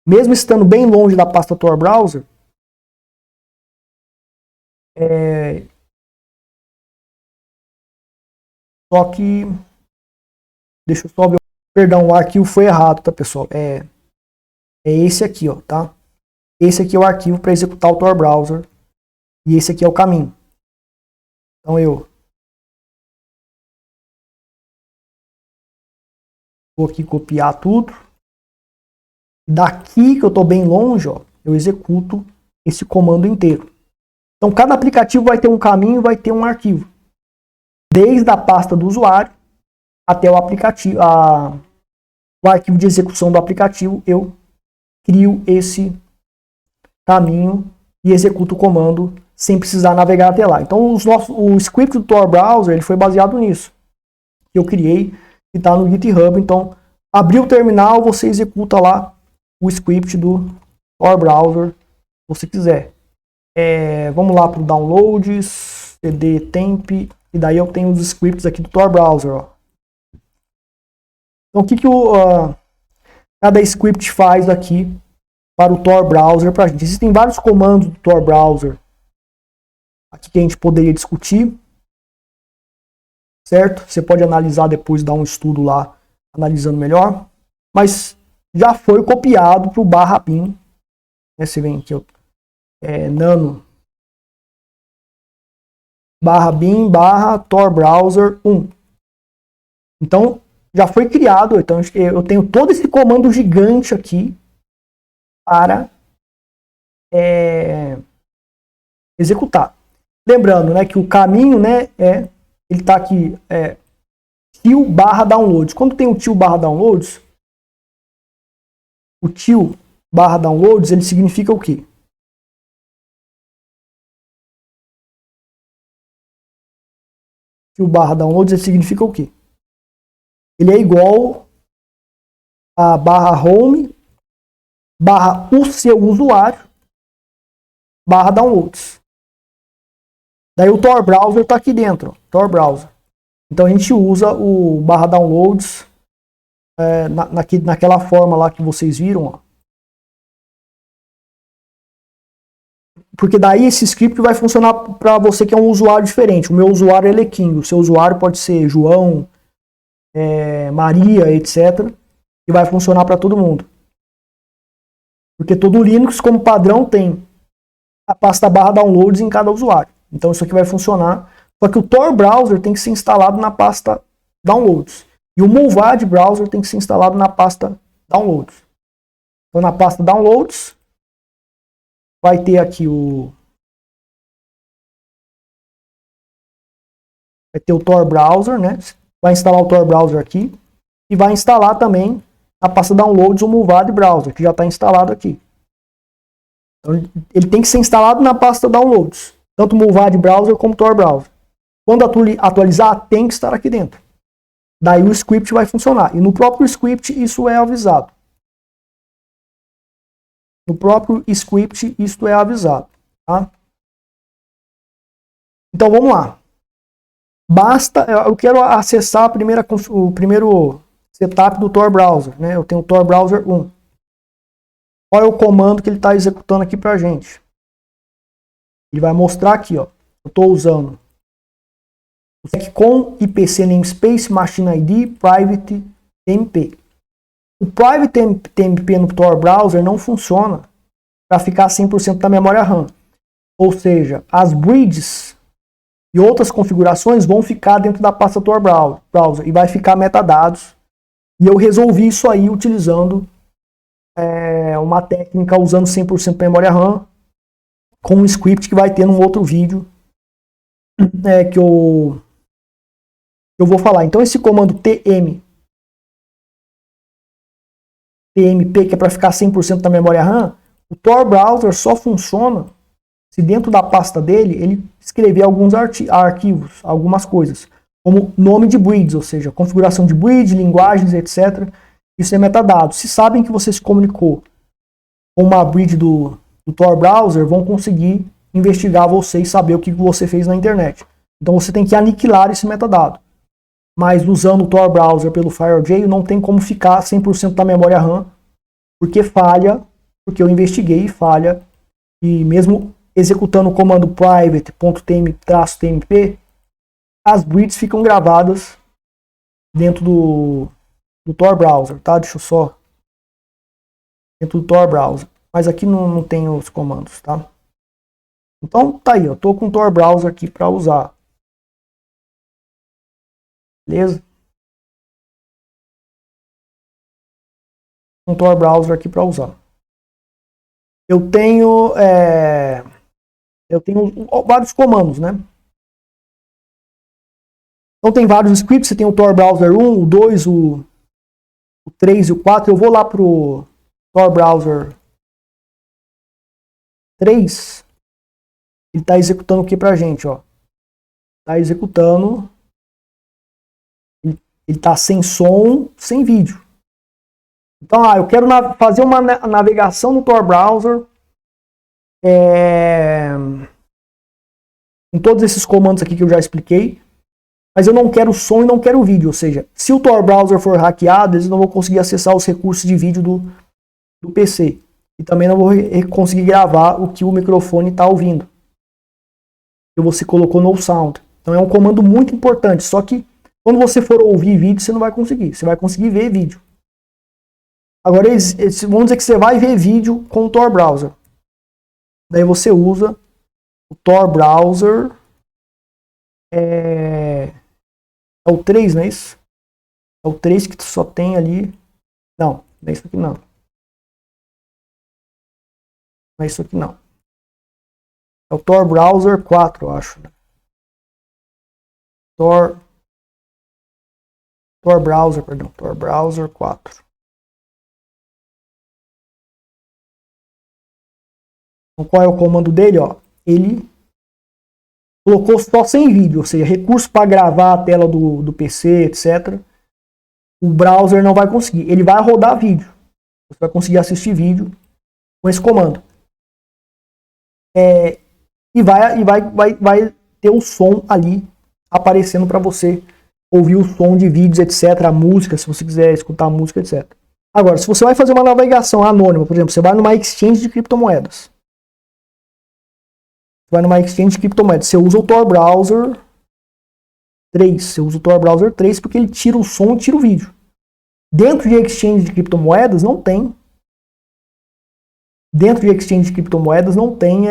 Mesmo estando bem longe da pasta Tor Browser, Só que, deixa eu só ver, perdão, o arquivo foi errado, tá, pessoal? É esse aqui, ó, tá? Esse aqui é o arquivo para executar o Tor Browser e esse aqui é o caminho. Então eu vou aqui copiar tudo. Daqui que eu estou bem longe, ó, eu executo esse comando inteiro. Então cada aplicativo vai ter um caminho e vai ter um arquivo. Desde a pasta do usuário até o aplicativo, o arquivo de execução do aplicativo, eu crio esse caminho e executo o comando sem precisar navegar até lá. Então o script do Tor Browser ele foi baseado nisso. Que eu criei e está no GitHub. Então, abriu o terminal, você executa lá o script do Tor Browser, se você quiser. Vamos lá para o downloads, cd temp, e daí eu tenho os scripts aqui do Tor Browser. Ó. Então, o que cada script faz aqui para o Tor Browser para a gente? Existem vários comandos do Tor Browser aqui que a gente poderia discutir, certo? Você pode analisar depois, dar um estudo lá, analisando melhor, mas já foi copiado para o /bin, né? Você vem aqui, nano /bin /Tor Browser 1. Então, já foi criado, então eu tenho todo esse comando gigante aqui para executar. Lembrando, né, que o caminho, né, ele está aqui, til /downloads. Quando tem o til /downloads, o til /downloads, ele significa o quê? Til /downloads, ele significa o quê? Ele é igual a /home / o seu usuário /downloads. Daí o Tor Browser está aqui dentro, Tor Browser. Então a gente usa o /downloads naquela forma lá que vocês viram, ó. Porque daí esse script vai funcionar para você que é um usuário diferente. O meu usuário é Lequim, o seu usuário pode ser João, Maria, etc. E vai funcionar para todo mundo. Porque todo Linux, como padrão, tem a pasta /downloads em cada usuário. Então isso aqui vai funcionar. Só que o Tor Browser tem que ser instalado na pasta downloads. E o Muvad Browser tem que ser instalado na pasta downloads. Então na pasta downloads vai ter aqui vai ter o Tor Browser, né? Vai instalar o Tor Browser aqui. E vai instalar também na pasta downloads o Muvad Browser, que já está instalado aqui. Então ele tem que ser instalado na pasta downloads. Tanto o Muvad Browser como o Tor Browser. Quando atualizar, tem que estar aqui dentro. Daí o script vai funcionar. E no próprio script isso é avisado. No próprio script isso é avisado. Tá? Então vamos lá. Eu quero acessar o primeiro setup do Tor Browser. Né? Eu tenho o Tor Browser 1. Qual é o comando que ele está executando aqui para a gente? Ele vai mostrar aqui, ó. Eu estou usando o seccom IPC namespace machine ID private tmp. O private tmp no Tor Browser não funciona para ficar 100% da memória RAM. Ou seja, as bridges e outras configurações vão ficar dentro da pasta Tor Browser e vai ficar metadados. E eu resolvi isso aí utilizando uma técnica usando 100% da memória RAM com um script que vai ter num outro vídeo que eu vou falar. Então esse comando tmp, que é para ficar 100% da memória RAM, o Tor Browser só funciona se dentro da pasta dele ele escrever alguns arquivos, algumas coisas, como nome de bridges, ou seja, configuração de bridge, linguagens, etc. Isso é metadado. Se sabem que você se comunicou com uma bridge do Tor Browser, vão conseguir investigar você e saber o que você fez na internet. Então você tem que aniquilar esse metadado. Mas usando o Tor Browser pelo FireJail não tem como ficar 100% da memória RAM, porque falha, porque eu investiguei e falha, e mesmo executando o comando private.tmp, as bridges ficam gravadas dentro do Tor Browser, tá? Deixa eu só... Dentro do Tor Browser. Mas aqui não tem os comandos, tá? Então, tá aí, eu tô com o Tor Browser aqui para usar. Beleza? Um Tor Browser aqui para usar. Eu tenho vários comandos, né? Então tem vários scripts, você tem o Tor Browser 1, o 2, o 3 e o 4. Eu vou lá pro Tor Browser 3. Ele está executando o que pra gente, ó? Está executando. Ele está sem som, sem vídeo. Então, eu quero fazer uma navegação no Tor Browser com todos esses comandos aqui que eu já expliquei, mas eu não quero som e não quero vídeo. Ou seja, se o Tor Browser for hackeado, eles não vão conseguir acessar os recursos de vídeo do PC. E também não vou conseguir gravar o que o microfone está ouvindo. Que você colocou no sound. Então é um comando muito importante. Só que quando você for ouvir vídeo, você não vai conseguir. Você vai conseguir ver vídeo. Agora, vamos dizer que você vai ver vídeo com o Tor Browser. Daí você usa o Tor Browser. É o 3, não é isso? É o 3 que só tem ali. Não é isso aqui não. Não é isso aqui não. É o Tor Browser 4, eu acho. Tor Browser, perdão. Tor Browser 4. Então, qual é o comando dele? Ó? Ele colocou só sem vídeo, ou seja, recurso para gravar a tela do PC, etc. O browser não vai conseguir. Ele vai rodar vídeo. Você vai conseguir assistir vídeo com esse comando. E vai ter o som ali aparecendo para você ouvir o som de vídeos, etc. A música, se você quiser escutar a música, etc. Agora, se você vai fazer uma navegação anônima, por exemplo, você vai numa exchange de criptomoedas. Você usa o Tor Browser 3. Você usa o Tor Browser 3 porque ele tira o som e tira o vídeo. Dentro de exchange de criptomoedas não tem. Dentro de exchange de criptomoedas não tem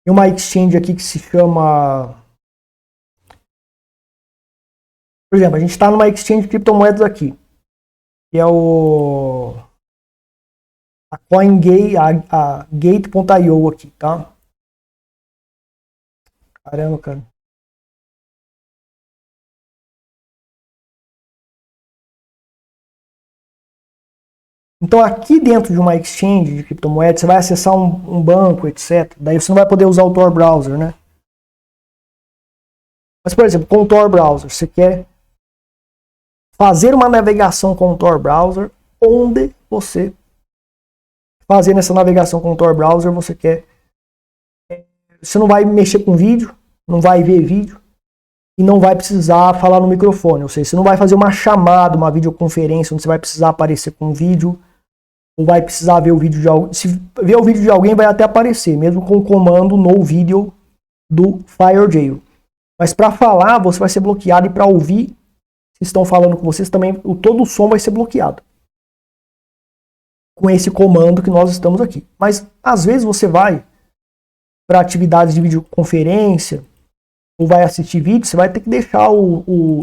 Tem uma exchange aqui que se chama... Por exemplo, a gente está numa exchange de criptomoedas aqui. Que é a CoinGate, a Gate.io aqui, tá? Caramba, cara. Então aqui dentro de uma exchange de criptomoedas, você vai acessar um banco, etc. Daí você não vai poder usar o Tor Browser, né? Mas, por exemplo, com o Tor Browser, você quer fazer uma navegação com o Tor Browser, onde você fazendo essa navegação com o Tor Browser, você não vai mexer com vídeo, não vai ver vídeo e não vai precisar falar no microfone. Ou seja, você não vai fazer uma chamada, uma videoconferência onde você vai precisar aparecer com vídeo ou vai precisar ver o vídeo de alguém. Se ver o vídeo de alguém vai até aparecer, mesmo com o comando no video do FireJail. Mas para falar, você vai ser bloqueado e para ouvir, se estão falando com vocês também, todo o som vai ser bloqueado. Com esse comando que nós estamos aqui. Mas às vezes você vai para atividades de videoconferência ou vai assistir vídeo, você vai ter que deixar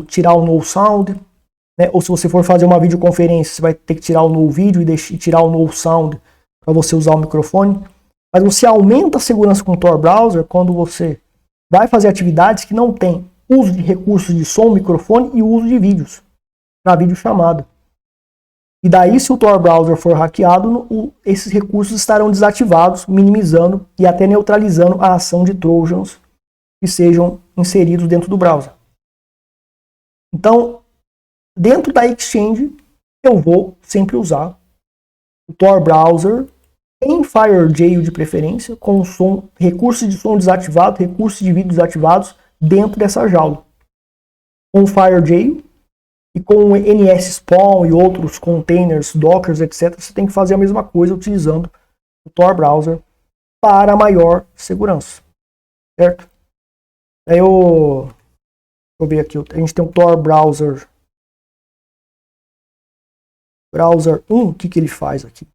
tirar o no sound, né? Ou se você for fazer uma videoconferência, você vai ter que tirar o no vídeo e tirar o no sound para você usar o microfone. Mas você aumenta a segurança com o Tor Browser quando você vai fazer atividades que não tem uso de recursos de som, microfone e uso de vídeos para videochamada. E daí, se o Tor Browser for hackeado, esses recursos estarão desativados, minimizando e até neutralizando a ação de trojans que sejam inseridos dentro do browser. Então, dentro da Exchange, eu vou sempre usar o Tor Browser em FireJail de preferência, com recursos de som desativado, recursos de vídeo desativados dentro dessa jaula. Com o FireJail e com o NSSpawn e outros containers, dockers, etc., você tem que fazer a mesma coisa utilizando o Tor Browser para maior segurança. Certo? Aí eu ver aqui. A gente tem o Tor Browser. Browser 1, o que ele faz aqui?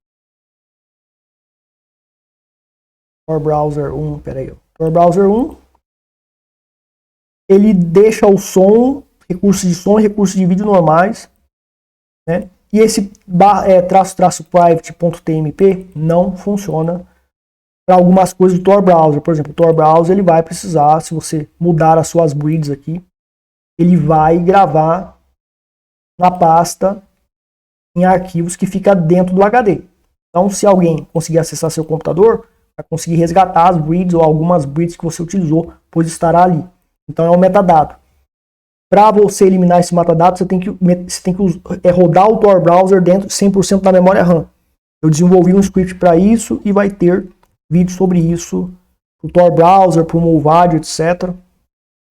Tor Browser 1, peraí. Tor Browser 1, ele deixa o som, recursos de som e recursos de vídeo normais, né? E esse --private.tmp não funciona para algumas coisas do Tor Browser. Por exemplo, o Tor Browser ele vai precisar, se você mudar as suas breeds aqui, ele vai gravar na pasta em arquivos que fica dentro do HD. Então, se alguém conseguir acessar seu computador, vai conseguir resgatar as breeds ou algumas breeds que você utilizou, pois estará ali. Então, é um metadado. Para você eliminar esse metadado, você tem que rodar o Tor Browser dentro de 100% da memória RAM. Eu desenvolvi um script para isso e vai ter vídeo sobre isso, o Tor Browser, para o Muvad, etc.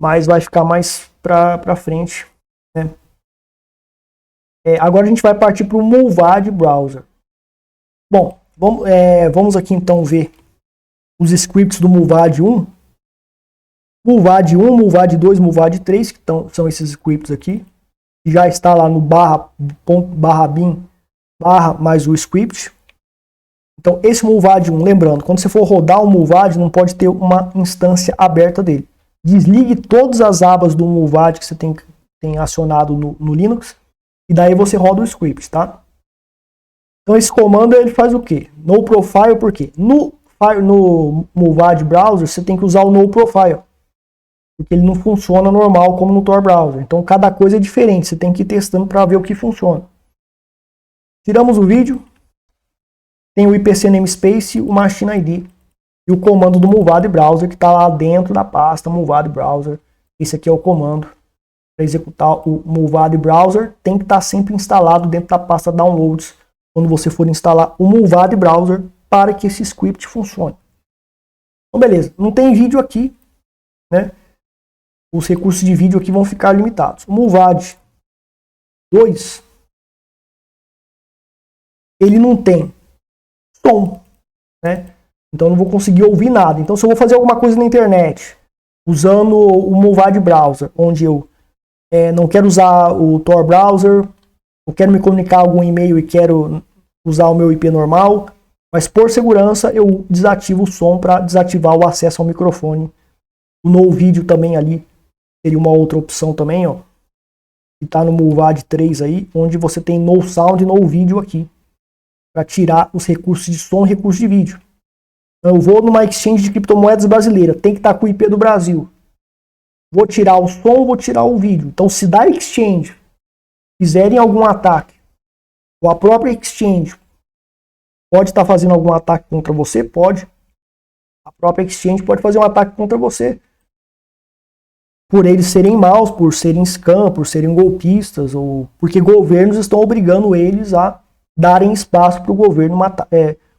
Mas vai ficar mais para frente, né? Agora a gente vai partir para o Muvad Browser. Bom, vamos aqui então ver os scripts do Muvad 1. Muvad 1, Muvad 2, Muvad 3, que são esses scripts aqui. Já está lá no /bin/ mais o script. Então esse Muvad 1, lembrando, quando você for rodar o Muvad, não pode ter uma instância aberta dele. Desligue todas as abas do Muvad que você tem acionado no Linux. E daí você roda o script, tá? Então esse comando ele faz o quê? No profile, por quê? No Muvad Browser você tem que usar o no profile. Porque ele não funciona normal como no Tor Browser. Então cada coisa é diferente, você tem que ir testando para ver o que funciona. Tiramos o vídeo. Tem o IPC namespace, o machine ID e o comando do Muvad Browser que está lá dentro da pasta Muvad Browser. Esse aqui é o comando. Para executar o Muvad Browser, tem que estar sempre instalado dentro da pasta Downloads quando você for instalar o Muvad Browser para que esse script funcione. Então, beleza. Não tem vídeo aqui, né? Os recursos de vídeo aqui vão ficar limitados. O Muvad 2, ele não tem som, né? Então, eu não vou conseguir ouvir nada. Então, se eu vou fazer alguma coisa na internet, usando o Muvad Browser, onde eu não quero usar o Tor Browser, eu quero me comunicar algum e-mail e quero usar o meu IP normal, mas por segurança eu desativo o som para desativar o acesso ao microfone. O No Video também ali seria uma outra opção também, ó, que está no Muvad 3 aí, onde você tem No Sound e No Video aqui, para tirar os recursos de som e recursos de vídeo. Então, eu vou numa exchange de criptomoedas brasileira, tem que estar com o IP do Brasil. Vou tirar o som, vou tirar o vídeo. Então, se da exchange fizerem algum ataque, ou a própria exchange pode estar fazendo algum ataque contra você, pode. A própria exchange pode fazer um ataque contra você. Por eles serem maus, por serem scam, por serem golpistas, ou porque governos estão obrigando eles a darem espaço para o governo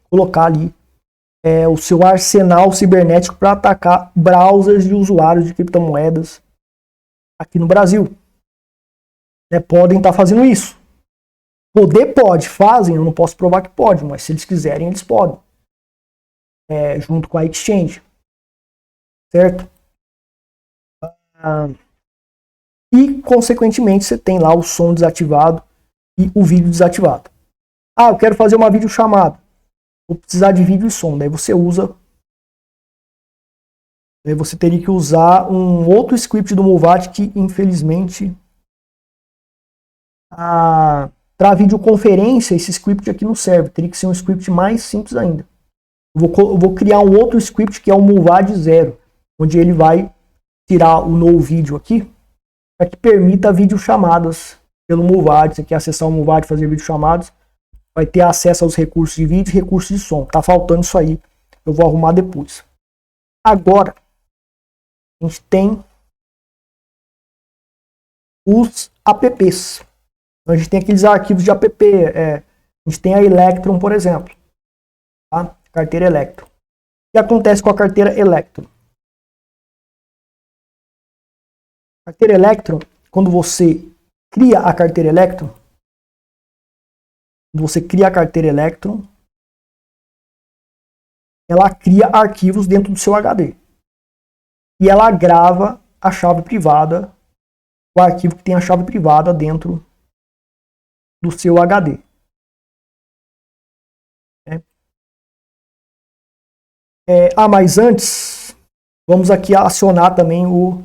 colocar ali o seu arsenal cibernético para atacar browsers de usuários de criptomoedas aqui no Brasil. Podem estar fazendo isso. Poder pode, fazem, eu não posso provar que pode, mas se eles quiserem, eles podem. Junto com a exchange. Certo? E, consequentemente, você tem lá o som desativado e o vídeo desativado. Eu quero fazer uma videochamada. Vou precisar de vídeo e som. Daí você usa. Daí você teria que usar um outro script do Muvad que, infelizmente, para videoconferência, esse script aqui não serve. Teria que ser um script mais simples ainda. Eu vou criar um outro script que é o Muvad 0, onde ele vai tirar o No Video aqui, para que permita videochamadas pelo Muvad. Você quer acessar o Muvad e fazer videochamadas, vai ter acesso aos recursos de vídeo e recursos de som. Tá faltando isso aí. Eu vou arrumar depois. Agora, a gente tem os apps. Então, a gente tem aqueles arquivos de app. A gente tem a Electron, por exemplo. Tá? Carteira Electron. O que acontece com a carteira Electron? A carteira Electron, quando você cria a carteira Electron, ela cria arquivos dentro do seu HD. E ela grava a chave privada o arquivo que tem a chave privada dentro do seu HD. Mas antes, vamos aqui acionar também o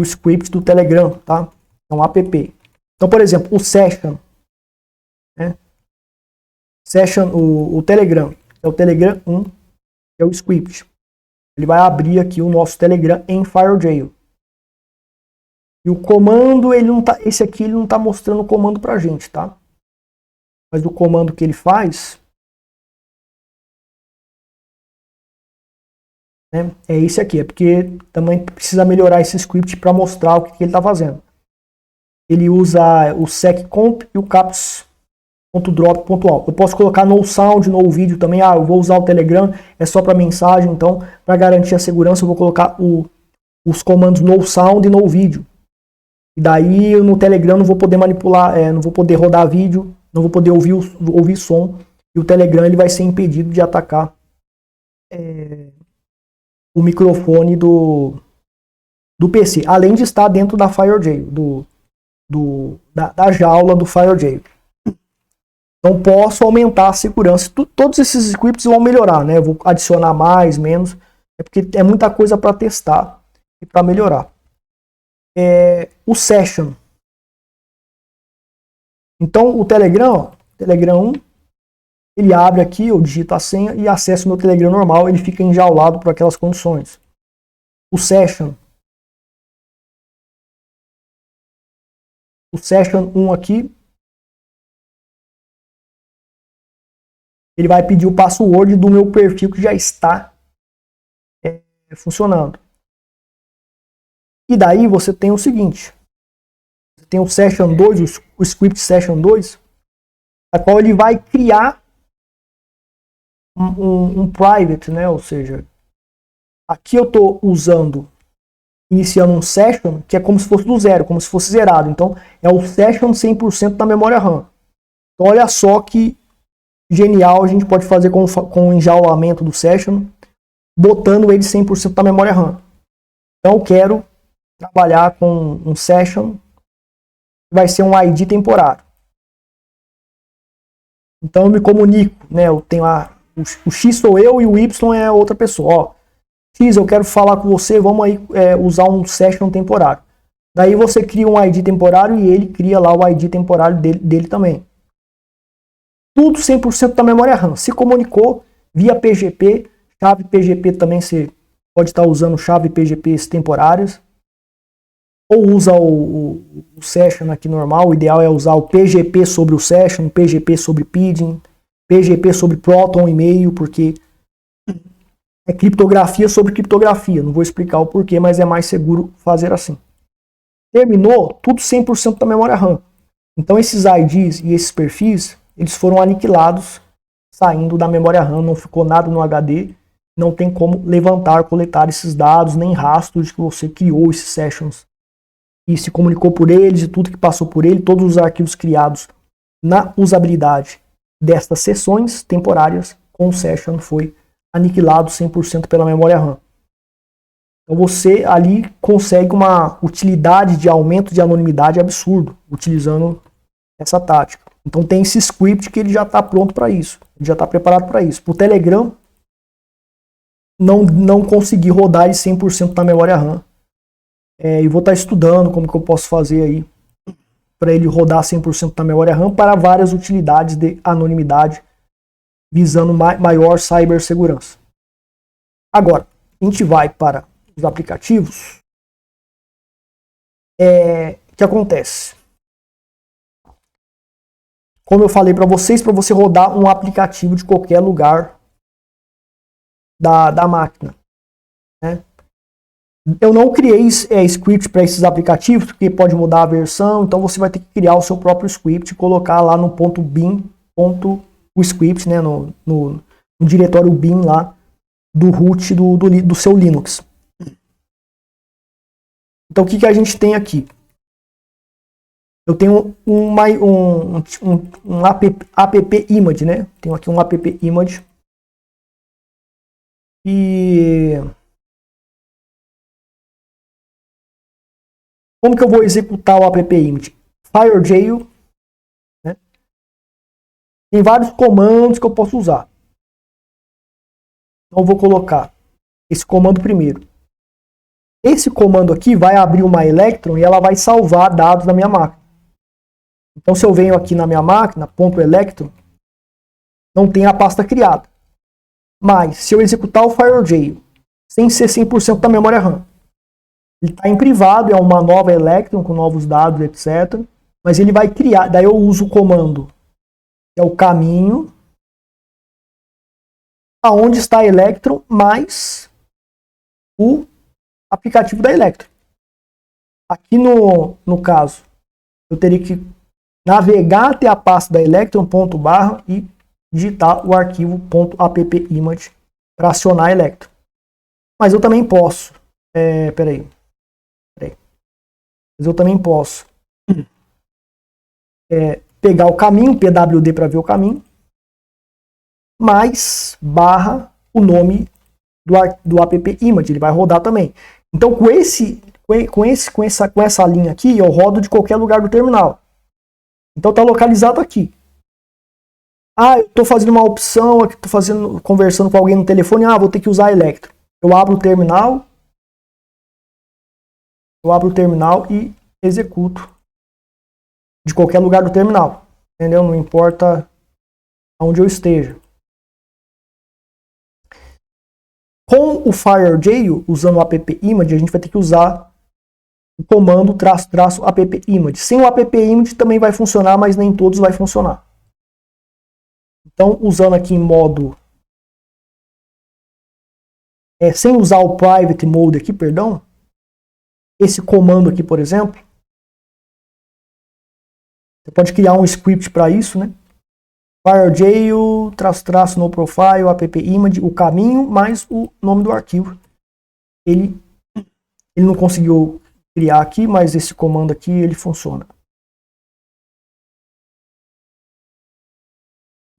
script do Telegram, tá? Então, app. Então, por exemplo, o Session, né? Session, o Telegram, é o Telegram 1, é o script. Ele vai abrir aqui o nosso Telegram em FireJail. E o comando, ele não tá, esse aqui ele não está mostrando o comando pra gente, tá? Mas o comando que ele faz né, é esse aqui, é porque também precisa melhorar esse script para mostrar o que ele está fazendo. Ele usa o seccomp e o caps.drop.all. Eu posso colocar no sound, no vídeo também. Eu vou usar o Telegram, é só para mensagem, então para garantir a segurança eu vou colocar os comandos no sound e no vídeo. E daí no Telegram não vou poder manipular, não vou poder rodar vídeo, não vou poder ouvir som, e o Telegram ele vai ser impedido de atacar o microfone do PC, além de estar dentro da FireJail, da jaula do FireJail. Então posso aumentar a segurança. Todos esses scripts vão melhorar, né? Eu vou adicionar mais, menos, porque é muita coisa para testar e para melhorar. O Session. Então o Telegram 1, ele abre aqui, eu digito a senha e acesso o meu Telegram normal, ele fica enjaulado por aquelas condições. O Session 1 aqui, ele vai pedir o password do meu perfil que já está funcionando. E daí você tem o seguinte, você tem o Session 2, o script Session 2, a qual ele vai criar um private, né? Ou seja, aqui eu estou iniciando um session que é como se fosse do zero, como se fosse zerado. Então é o session 100% da memória RAM. Então olha só que genial a gente pode fazer com o enjaulamento do session, botando ele 100% da memória RAM. Então eu quero trabalhar com um session que vai ser um ID temporário. Então eu me comunico, né? Eu tenho o X sou eu e o Y é outra pessoa. Ó, X, eu quero falar com você, vamos aí usar um session temporário. Daí você cria um ID temporário e ele cria lá o ID temporário dele também. Tudo 100% da memória RAM. Se comunicou via PGP, chave PGP também você pode estar usando chave PGP temporárias. Ou usa o session aqui normal, o ideal é usar o PGP sobre o session, PGP sobre Pidgin, PGP sobre Proton e-mail, porque é criptografia sobre criptografia. Não vou explicar o porquê, mas é mais seguro fazer assim. Terminou, tudo 100% da memória RAM. Então esses IDs e esses perfis, eles foram aniquilados, saindo da memória RAM, não ficou nada no HD, não tem como levantar, coletar esses dados, nem rastros de que você criou esses sessions e se comunicou por eles e tudo que passou por ele, todos os arquivos criados na usabilidade destas sessões temporárias com o session foi aniquilado 100% pela memória RAM. Então você ali consegue uma utilidade de aumento de anonimidade absurdo, utilizando essa tática. Então tem esse script que ele já está pronto para isso, ele já está preparado para isso. Para o Telegram, não consegui rodar ele 100% na memória RAM. E vou estar estudando como que eu posso fazer aí para ele rodar 100% na memória RAM para várias utilidades de anonimidade, visando maior cibersegurança. Agora, a gente vai para os aplicativos. O que acontece? Como eu falei para vocês, para você rodar um aplicativo de qualquer lugar da máquina, né? Eu não criei script para esses aplicativos, porque pode mudar a versão, então você vai ter que criar o seu próprio script e colocar lá no .bin, o script, né, no diretório bin lá do root do seu Linux. Então o que a gente tem aqui? Eu tenho um app image, né? Tenho aqui um app image e Como que eu vou executar o app-image? FireJail, né? Tem vários comandos que eu posso usar. Então eu vou colocar esse comando primeiro. Esse comando aqui vai abrir uma Electron e ela vai salvar dados na minha máquina. Então se eu venho aqui na minha máquina, .electron, não tem a pasta criada. Mas se eu executar o FireJail sem ser 100% da memória RAM, ele está em privado, é uma nova Electron com novos dados, etc. Mas ele vai criar, daí eu uso o comando, que é o caminho, aonde está a Electron mais o aplicativo da Electron. Aqui no caso, eu teria que navegar até a pasta da Electron, ponto barra, e digitar o arquivo .appimage para acionar a Electron. Mas eu também posso, mas eu também posso pegar o caminho, pwd para ver o caminho, mais barra o nome do app-image, ele vai rodar também. Então com essa linha aqui, eu rodo de qualquer lugar do terminal. Então está localizado aqui. Ah, eu estou fazendo uma opção, estou conversando com alguém no telefone, vou ter que usar a Electron. Eu abro o terminal e executo de qualquer lugar do terminal. Entendeu? Não importa onde eu esteja. Com o FireJail, usando o app-image, a gente vai ter que usar o comando --app-image. Sem o app-image também vai funcionar, mas nem todos vai funcionar. Então, usando aqui em modo... sem usar o private mode aqui, perdão. Esse comando aqui, por exemplo. Você pode criar um script para isso, né? FireJail, -- no profile, app-image, o caminho, mais o nome do arquivo. Ele não conseguiu criar aqui, mas esse comando aqui, ele funciona.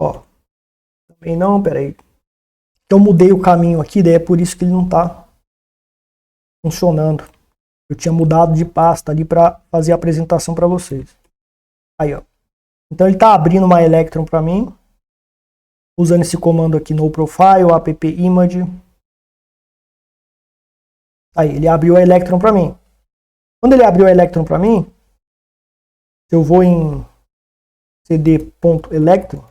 Ó, também não, peraí. Eu mudei o caminho aqui, daí é por isso que ele não está funcionando. Eu tinha mudado de pasta ali para fazer a apresentação para vocês. Aí, ó. Então ele está abrindo uma Electron para mim, usando esse comando aqui no profile, app-image. Aí, ele abriu a Electron para mim. Quando ele abriu a Electron para mim, eu vou em cd.electron,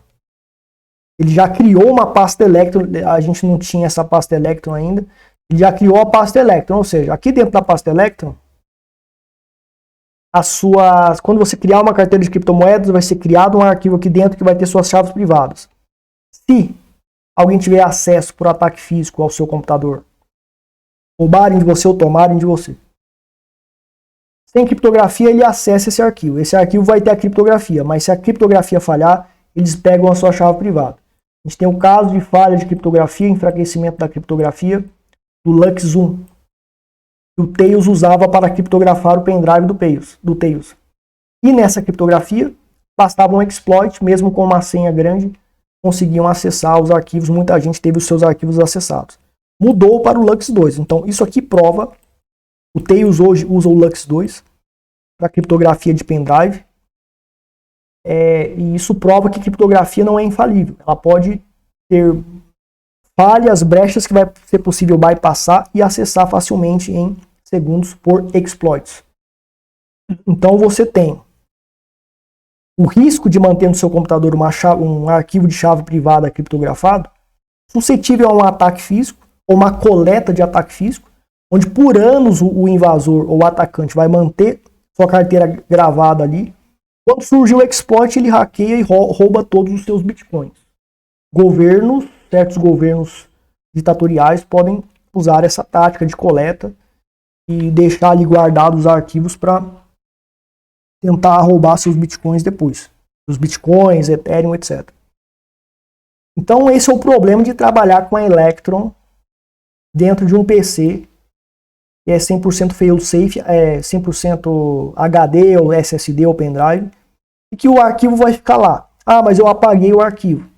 ele já criou uma pasta Electron, a gente não tinha essa pasta Electron ainda, ele já criou a pasta Electron, ou seja, aqui dentro da pasta Electron, quando você criar uma carteira de criptomoedas, vai ser criado um arquivo aqui dentro que vai ter suas chaves privadas. Se alguém tiver acesso por ataque físico ao seu computador, roubarem de você ou tomarem de você, sem criptografia, ele acessa esse arquivo. Esse arquivo vai ter a criptografia, mas se a criptografia falhar, eles pegam a sua chave privada. A gente tem um caso de falha de criptografia, enfraquecimento da criptografia do LuxOne, que o Tails usava para criptografar o pendrive do Tails. E nessa criptografia, bastava um exploit, mesmo com uma senha grande, conseguiam acessar os arquivos, muita gente teve os seus arquivos acessados. Mudou para o LUX2, então isso aqui prova, o Tails hoje usa o LUX2 para criptografia de pendrive, e isso prova que criptografia não é infalível, ela pode ter falhas, brechas que vai ser possível bypassar e acessar facilmente em segundos por exploits. Então você tem o risco de manter no seu computador um arquivo de chave privada criptografado, suscetível a um ataque físico, ou uma coleta de ataque físico, onde por anos o invasor ou o atacante vai manter sua carteira gravada ali. Quando surge o exploit, ele hackeia e rouba todos os seus bitcoins. Certos governos ditatoriais podem usar essa tática de coleta e deixar ali guardados os arquivos para tentar roubar seus bitcoins depois. Os bitcoins, Ethereum, etc. Então esse é o problema de trabalhar com a Electron dentro de um PC que é 100% fail-safe, 100% HD ou SSD ou pendrive, e que o arquivo vai ficar lá. Mas eu apaguei o arquivo.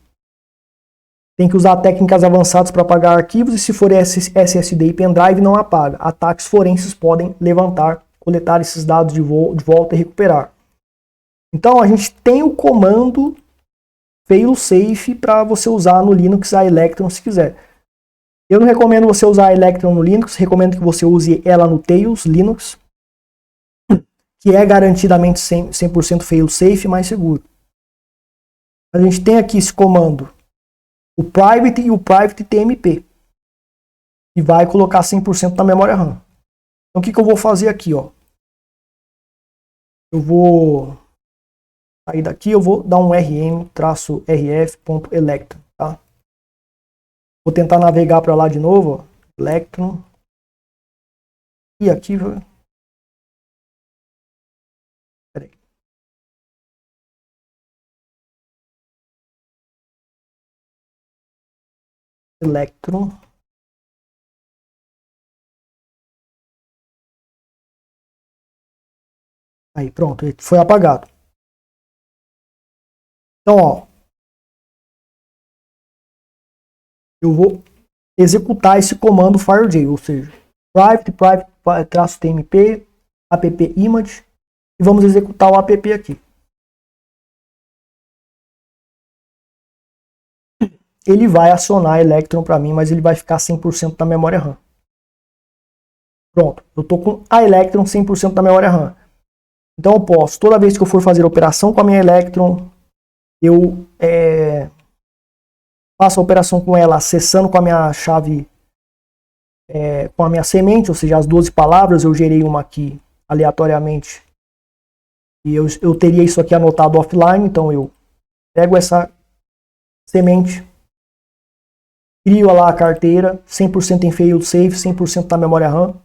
Tem que usar técnicas avançadas para apagar arquivos, e se for SSD e pendrive, não apaga. Ataques forenses podem levantar coletar esses dados de volta e recuperar. Então a gente tem o comando failsafe para você usar no Linux a Electron se quiser. Eu não recomendo você usar a Electron no Linux, recomendo que você use ela no Tails Linux, que é garantidamente 100% failsafe, mais seguro. A gente tem aqui esse comando, o private e o private tmp, e vai colocar 100% na memória RAM. Então o que eu vou fazer aqui, ó? Eu vou sair daqui, eu vou dar um rm-rf.electron, tá? Vou tentar navegar para lá de novo, ó. Electron. E aqui, peraí. Electron. Aí, pronto, ele foi apagado. Então, ó, eu vou executar esse comando firejail, ou seja, private-tmp app-image, e vamos executar o app aqui. Ele vai acionar Electron para mim, mas ele vai ficar 100% na memória RAM. Pronto, eu estou com a Electron 100% na memória RAM. Então eu posso, toda vez que eu for fazer operação com a minha Electron, eu faço a operação com ela acessando com a minha chave, com a minha semente, ou seja, as 12 palavras, eu gerei uma aqui aleatoriamente. E eu teria isso aqui anotado offline, então eu pego essa semente, crio lá a carteira, 100% em failsafe, 100% na memória RAM,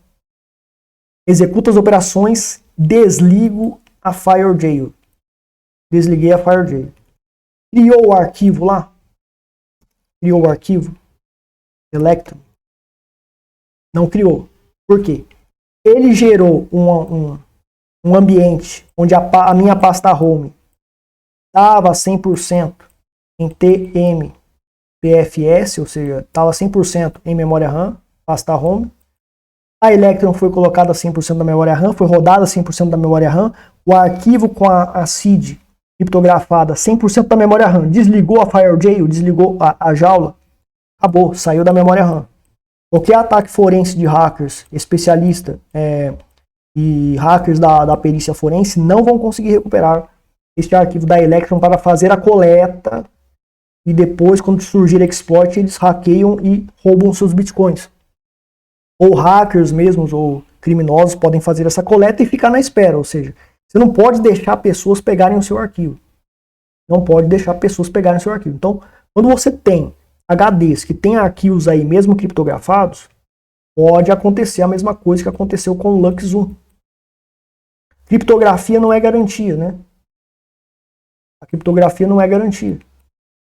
executo as operações, desligo a firejail. Desliguei a firejail. Criou o arquivo lá? Criou o arquivo? Electron? Não criou. Por quê? Ele gerou um ambiente onde a minha pasta home estava 100% em TMPFS, ou seja, estava 100% em memória RAM, pasta home. A Electron foi colocada 100% da memória RAM, foi rodada 100% da memória RAM. O arquivo com a seed criptografada 100% da memória RAM, desligou a firejail, desligou a jaula, acabou, saiu da memória RAM. Qualquer ataque forense de hackers, especialista e hackers da perícia forense não vão conseguir recuperar este arquivo da Electron para fazer a coleta, e depois, quando surgir exploit, eles hackeiam e roubam seus bitcoins. Ou hackers mesmos, ou criminosos podem fazer essa coleta e ficar na espera, ou seja, você não pode deixar pessoas pegarem o seu arquivo. Não pode deixar pessoas pegarem o seu arquivo. Então, quando você tem HDs que tem arquivos aí mesmo criptografados, pode acontecer a mesma coisa que aconteceu com o Lux 1. Criptografia não é garantia, né? A criptografia não é garantia,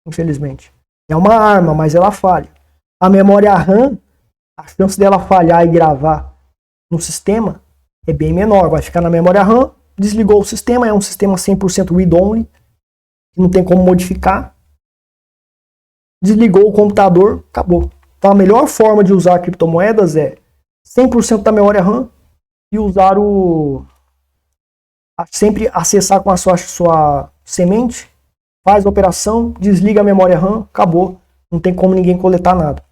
infelizmente. É uma arma, mas ela falha. A memória RAM, a chance dela falhar e gravar no sistema é bem menor. Vai ficar na memória RAM, desligou o sistema, é um sistema 100% read-only, que não tem como modificar. Desligou o computador, acabou. Então a melhor forma de usar criptomoedas é 100% da memória RAM e usar sempre acessar com a sua semente, faz a operação, desliga a memória RAM, acabou. Não tem como ninguém coletar nada.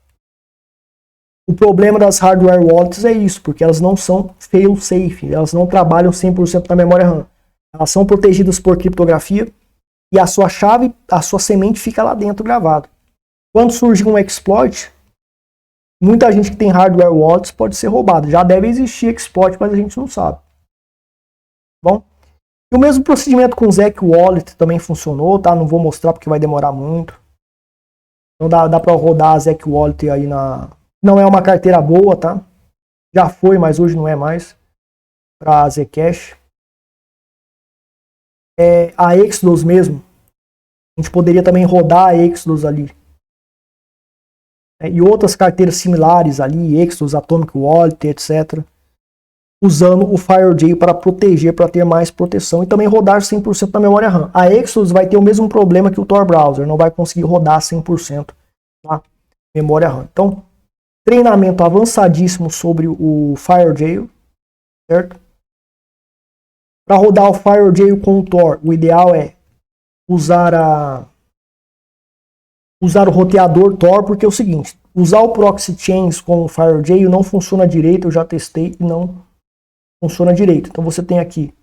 O problema das hardware wallets é isso, porque elas não são fail-safe, elas não trabalham 100% na memória RAM. Elas são protegidas por criptografia e a sua chave, a sua semente fica lá dentro gravado. Quando surgir um exploit, muita gente que tem hardware wallets pode ser roubada. Já deve existir exploit, mas a gente não sabe. Bom, e o mesmo procedimento com o Zec Wallet também funcionou, tá? Não vou mostrar porque vai demorar muito. Então dá para rodar a Zec Wallet aí na... Não é uma carteira boa, tá? Já foi, mas hoje não é mais. Para Zcash. A Exodus mesmo. A gente poderia também rodar a Exodus ali. E outras carteiras similares ali, Exodus, Atomic Wallet, etc. Usando o FireJail para proteger, para ter mais proteção e também rodar 100% na memória RAM. A Exodus vai ter o mesmo problema que o Tor Browser, não vai conseguir rodar 100% na memória RAM. Então, treinamento avançadíssimo sobre o FireJail, certo? Para rodar o FireJail com o Tor, o ideal é usar o roteador Tor, porque é o seguinte, usar o Proxy Chains com o FireJail não funciona direito, eu já testei e não funciona direito. Então você tem aqui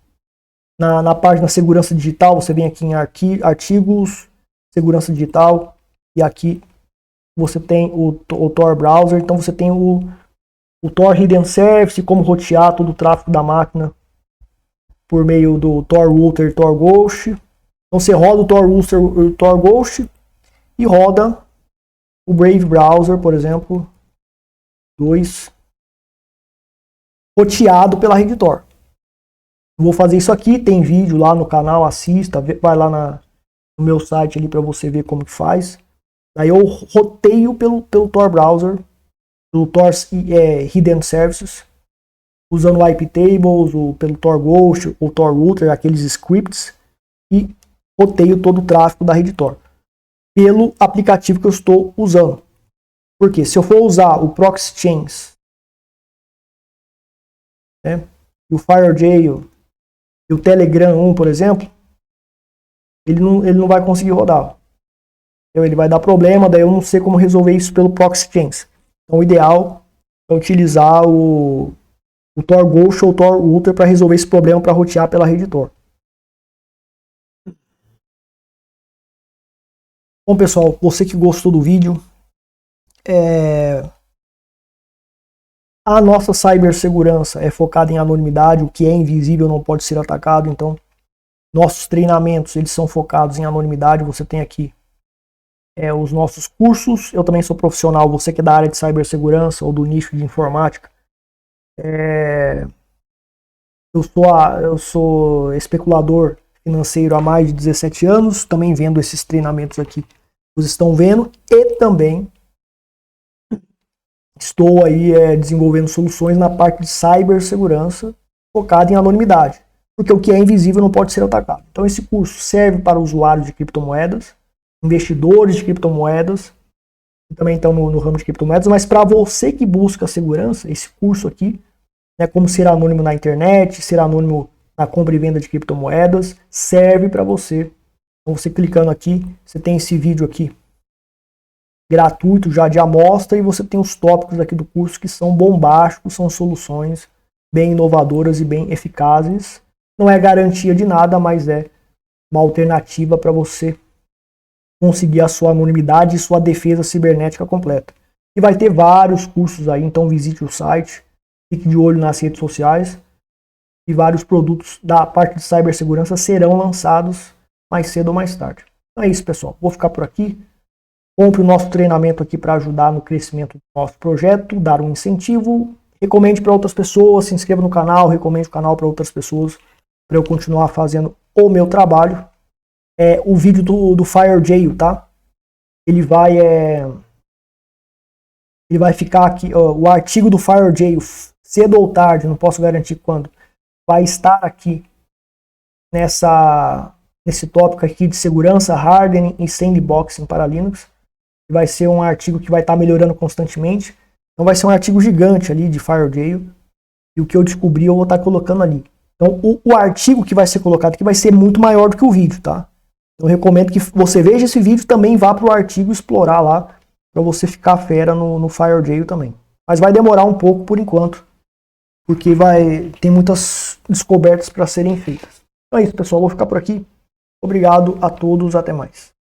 na página segurança digital, você vem aqui em artigos, segurança digital, e aqui você tem o Tor Browser, então você tem o Tor Hidden Service, como rotear todo o tráfego da máquina por meio do Tor Router e Tor Ghost. Então você roda o Tor Router e o Tor Ghost e roda o Brave Browser, por exemplo, 2, roteado pela rede Tor. Vou fazer isso aqui, tem vídeo lá no canal, assista, vai lá no meu site ali para você ver como que faz. Aí eu roteio pelo Tor Browser, pelo Tor Hidden Services, usando o IP Tables, pelo Tor Ghost, ou Tor Router, aqueles scripts, e roteio todo o tráfego da rede Tor pelo aplicativo que eu estou usando. Porque se eu for usar o Proxy Chains, né, e o FireJail e o Telegram 1, por exemplo, ele não vai conseguir rodar. Então, ele vai dar problema, daí eu não sei como resolver isso pelo Proxy Chains. Então o ideal é utilizar o Tor Ghost ou o Tor Router para resolver esse problema, para rotear pela rede Tor. Bom, pessoal, você que gostou do vídeo, a nossa cibersegurança é focada em anonimidade, o que é invisível não pode ser atacado, então nossos treinamentos eles são focados em anonimidade. Você tem aqui os nossos cursos. Eu também sou profissional, você que é da área de cibersegurança ou do nicho de informática. Eu sou especulador financeiro há mais de 17 anos, também vendo esses treinamentos aqui que vocês estão vendo, e também estou aí desenvolvendo soluções na parte de cibersegurança focada em anonimidade, porque o que é invisível não pode ser atacado. Então esse curso serve para usuários de criptomoedas, investidores de criptomoedas, que também estão no ramo de criptomoedas, mas para você que busca segurança, esse curso aqui, né, como ser anônimo na internet, ser anônimo na compra e venda de criptomoedas, serve para você. Então você clicando aqui, você tem esse vídeo aqui gratuito já de amostra, e você tem os tópicos aqui do curso que são bombásticos, são soluções bem inovadoras e bem eficazes. Não é garantia de nada, mas é uma alternativa para você conseguir a sua anonimidade e sua defesa cibernética completa. E vai ter vários cursos aí, então visite o site, fique de olho nas redes sociais, e vários produtos da parte de cibersegurança serão lançados mais cedo ou mais tarde. Então é isso, pessoal. Vou ficar por aqui. Compre o nosso treinamento aqui para ajudar no crescimento do nosso projeto, dar um incentivo. Recomende para outras pessoas, se inscreva no canal, recomende o canal para outras pessoas, para eu continuar fazendo o meu trabalho. O vídeo do FireJail, tá? Ele vai ficar aqui, o artigo do FireJail, cedo ou tarde, não posso garantir quando, vai estar aqui nesse tópico aqui de segurança, hardening e sandboxing para Linux. Vai ser um artigo que vai estar melhorando constantemente. Então vai ser um artigo gigante ali de FireJail. E o que eu descobri eu vou estar colocando ali. Então o artigo que vai ser colocado aqui vai ser muito maior do que o vídeo, tá? Então eu recomendo que você veja esse vídeo, também vá para o artigo explorar lá, para você ficar fera no FireJail também. Mas vai demorar um pouco por enquanto, porque tem muitas descobertas para serem feitas. Então é isso, pessoal. Vou ficar por aqui. Obrigado a todos. Até mais.